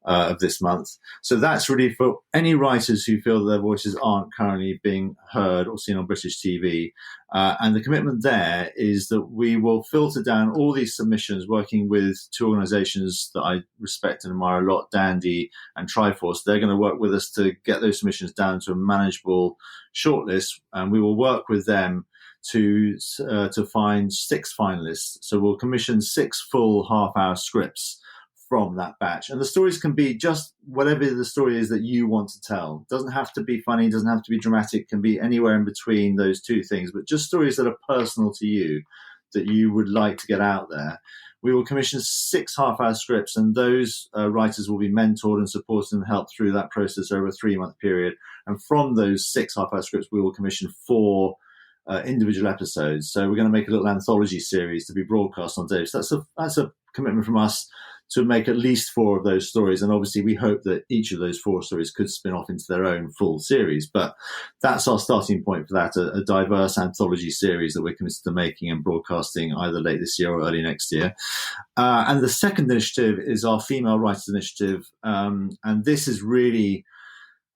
of this month. So that's really for any writers who feel that their voices aren't currently being heard or seen on British TV. And the commitment there is that we will filter down all these submissions, working with 2 organisations that I respect and admire a lot, Dandy and Triforce. They're going to work with us to get those submissions down to a manageable shortlist, and we will work with them to find 6 finalists. So we'll commission 6 full half-hour scripts from that batch. And the stories can be just whatever the story is that you want to tell. It doesn't have to be funny, doesn't have to be dramatic, can be anywhere in between those 2 things, but just stories that are personal to you, that you would like to get out there. We will commission 6 half-hour scripts, and those writers will be mentored and supported and helped through that process over a 3-month period. And from those 6 half-hour scripts, we will commission 4 individual episodes. So we're going to make a little anthology series to be broadcast on Dave. So that's a commitment from us to make at least 4 of those stories. And obviously we hope that each of those 4 stories could spin off into their own full series. But that's our starting point for that, a diverse anthology series that we're committed to making and broadcasting either late this year or early next year. And the second initiative is our Female Writers Initiative. And this is really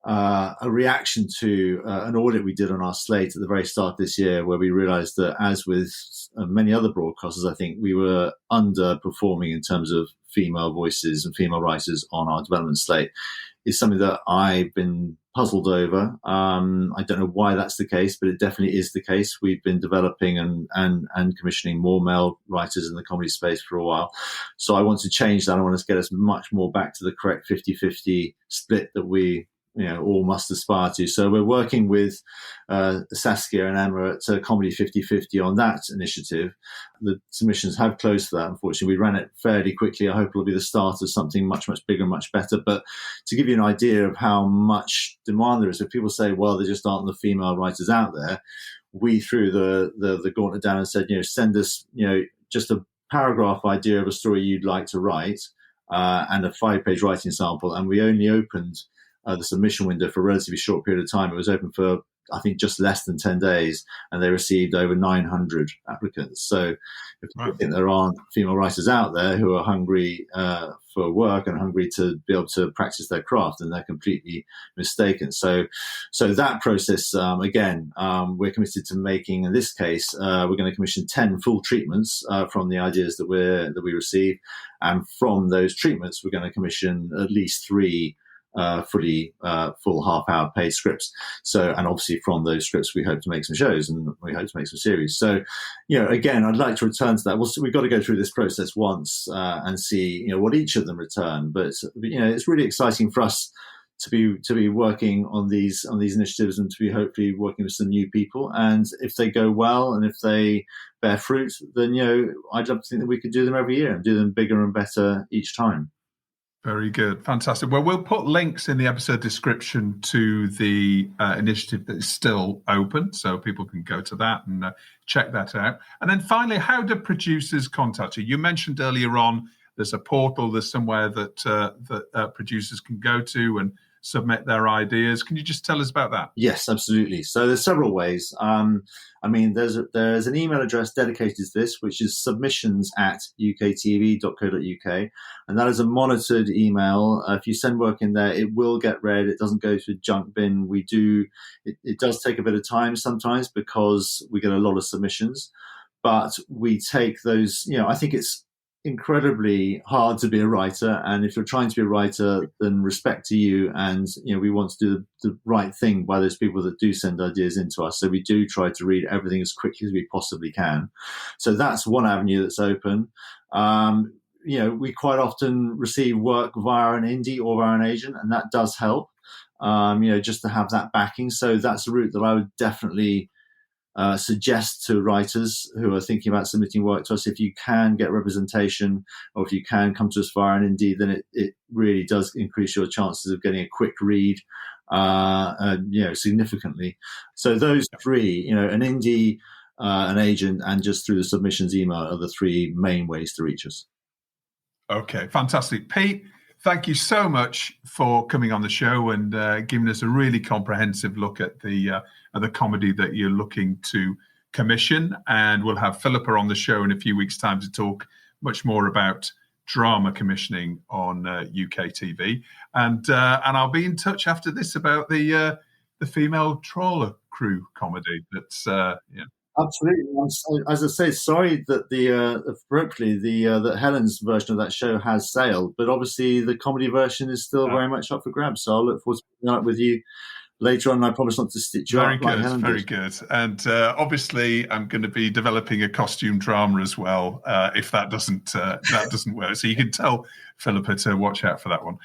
a reaction to an audit we did on our slate at the very start of this year, where we realized that, as with many other broadcasters, I think we were underperforming in terms of female voices and female writers on our development slate. Is something that I've been puzzled over. I don't know why that's the case, but it definitely is the case. We've been developing and commissioning more male writers in the comedy space for a while. So I want to change that. I want to get us much more back to the correct 50-50 split that we all must aspire to. So we're working with Saskia and Emma at Comedy 50/50 on that initiative. The submissions have closed for that, unfortunately. We ran it fairly quickly. I hope it'll be the start of something much, much bigger and much better. But to give you an idea of how much demand there is, if people say, well, there just aren't the female writers out there, we threw the gauntlet down and said, send us, just a paragraph idea of a story you'd like to write and a 5-page writing sample. And we only opened the submission window for a relatively short period of time. It was open for, I think, just less than 10 days, and they received over 900 applicants. So if you think there aren't female writers out there who are hungry for work and hungry to be able to practice their craft, then they're completely mistaken. So that process, again, we're committed to making, in this case, we're going to commission 10 full treatments from the ideas that we receive. And from those treatments, we're going to commission at least 3 full half-hour paid scripts. So, and obviously from those scripts, we hope to make some shows and we hope to make some series. So, again, I'd like to return to that. We've got to go through this process once and see, what each of them return. But it's really exciting for us to be working on these initiatives and to be hopefully working with some new people. And if they go well and if they bear fruit, then I'd love to think that we could do them every year and do them bigger and better each time. Very good. Fantastic. Well, we'll put links in the episode description to the initiative that is still open, so people can go to that and check that out. And then finally, how do producers contact you? You mentioned earlier on there's a portal, there's somewhere that producers can go to and submit their ideas. Can you just tell us about that? Yes, absolutely. So there's several ways. There's an email address dedicated to this, which is submissions@uktv.co.uk. And that is a monitored email. If you send work in there, it will get read. It doesn't go to a junk bin. It does take a bit of time sometimes because we get a lot of submissions, but we take those, I think it's incredibly hard to be a writer, and if you're trying to be a writer, then respect to you, and we want to do the right thing by those people that do send ideas into us. So we do try to read everything as quickly as we possibly can. So that's one avenue that's open. We quite often receive work via an indie or via an agent, and that does help, just to have that backing. So that's a route that I would definitely suggest to writers who are thinking about submitting work to us. If you can get representation, or if you can come to us via an indie, then it really does increase your chances of getting a quick read, significantly. So those 3, an indie, an agent, and just through the submissions email are the 3 main ways to reach us. Okay, fantastic. Pete, thank you so much for coming on the show and giving us a really comprehensive look at the comedy that you're looking to commission. And we'll have Philippa on the show in a few weeks' time to talk much more about drama commissioning on UKTV. And I'll be in touch after this about the female trawler crew comedy. That's Absolutely. As I say, sorry that that Helen's version of that show has sailed, but obviously the comedy version is still very much up for grabs. So I'll look forward to picking up with you later on. I promise not to stitch you up like Helen did. Very good. And obviously, I'm going to be developing a costume drama as well. If that doesn't work, so you can tell Philippa to watch out for that one.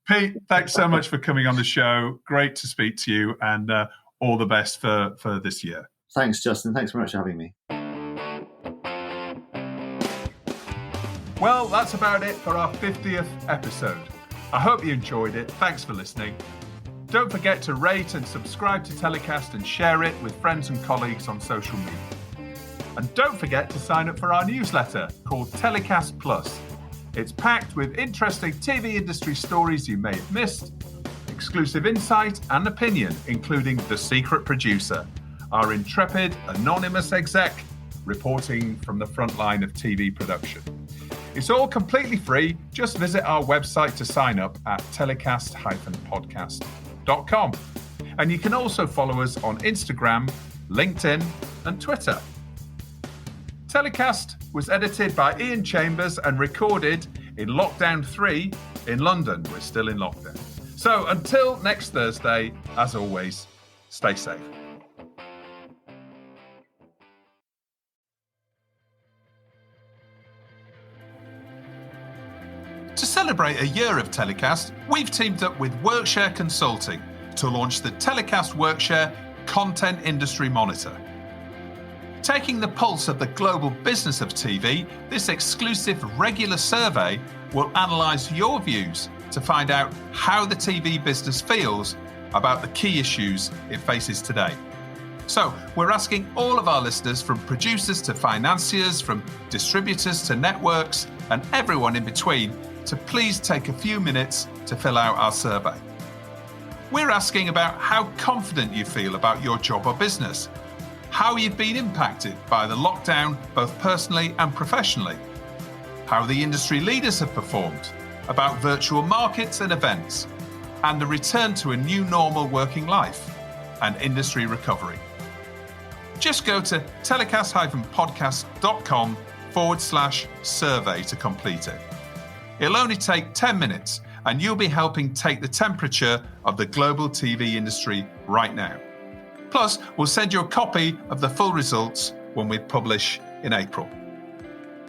Pete, thanks so much for coming on the show. Great to speak to you, and all the best for this year. Thanks, Justin. Thanks very much for having me. Well, that's about it for our 50th episode. I hope you enjoyed it. Thanks for listening. Don't forget to rate and subscribe to TellyCast and share it with friends and colleagues on social media. And don't forget to sign up for our newsletter called TellyCast Plus. It's packed with interesting TV industry stories you may have missed, exclusive insight and opinion, including the secret producer, our intrepid, anonymous exec, reporting from the front line of TV production. It's all completely free. Just visit our website to sign up at telecast-podcast.com. And you can also follow us on Instagram, LinkedIn, and Twitter. TellyCast was edited by Ian Chambers and recorded in Lockdown 3 in London. We're still in lockdown. So until next Thursday, as always, stay safe. To celebrate a year of TellyCast, we've teamed up with Workshare Consulting to launch the TellyCast Workshare Content Industry Monitor. Taking the pulse of the global business of TV, this exclusive regular survey will analyse your views to find out how the TV business feels about the key issues it faces today. So, we're asking all of our listeners, from producers to financiers, from distributors to networks, and everyone in between, to please take a few minutes to fill out our survey. We're asking about how confident you feel about your job or business, how you've been impacted by the lockdown, both personally and professionally, how the industry leaders have performed, about virtual markets and events, and the return to a new normal working life and industry recovery. Just go to telecast-podcast.com/survey to complete it. It'll only take 10 minutes and you'll be helping take the temperature of the global TV industry right now. Plus, we'll send you a copy of the full results when we publish in April.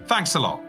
Thanks a lot.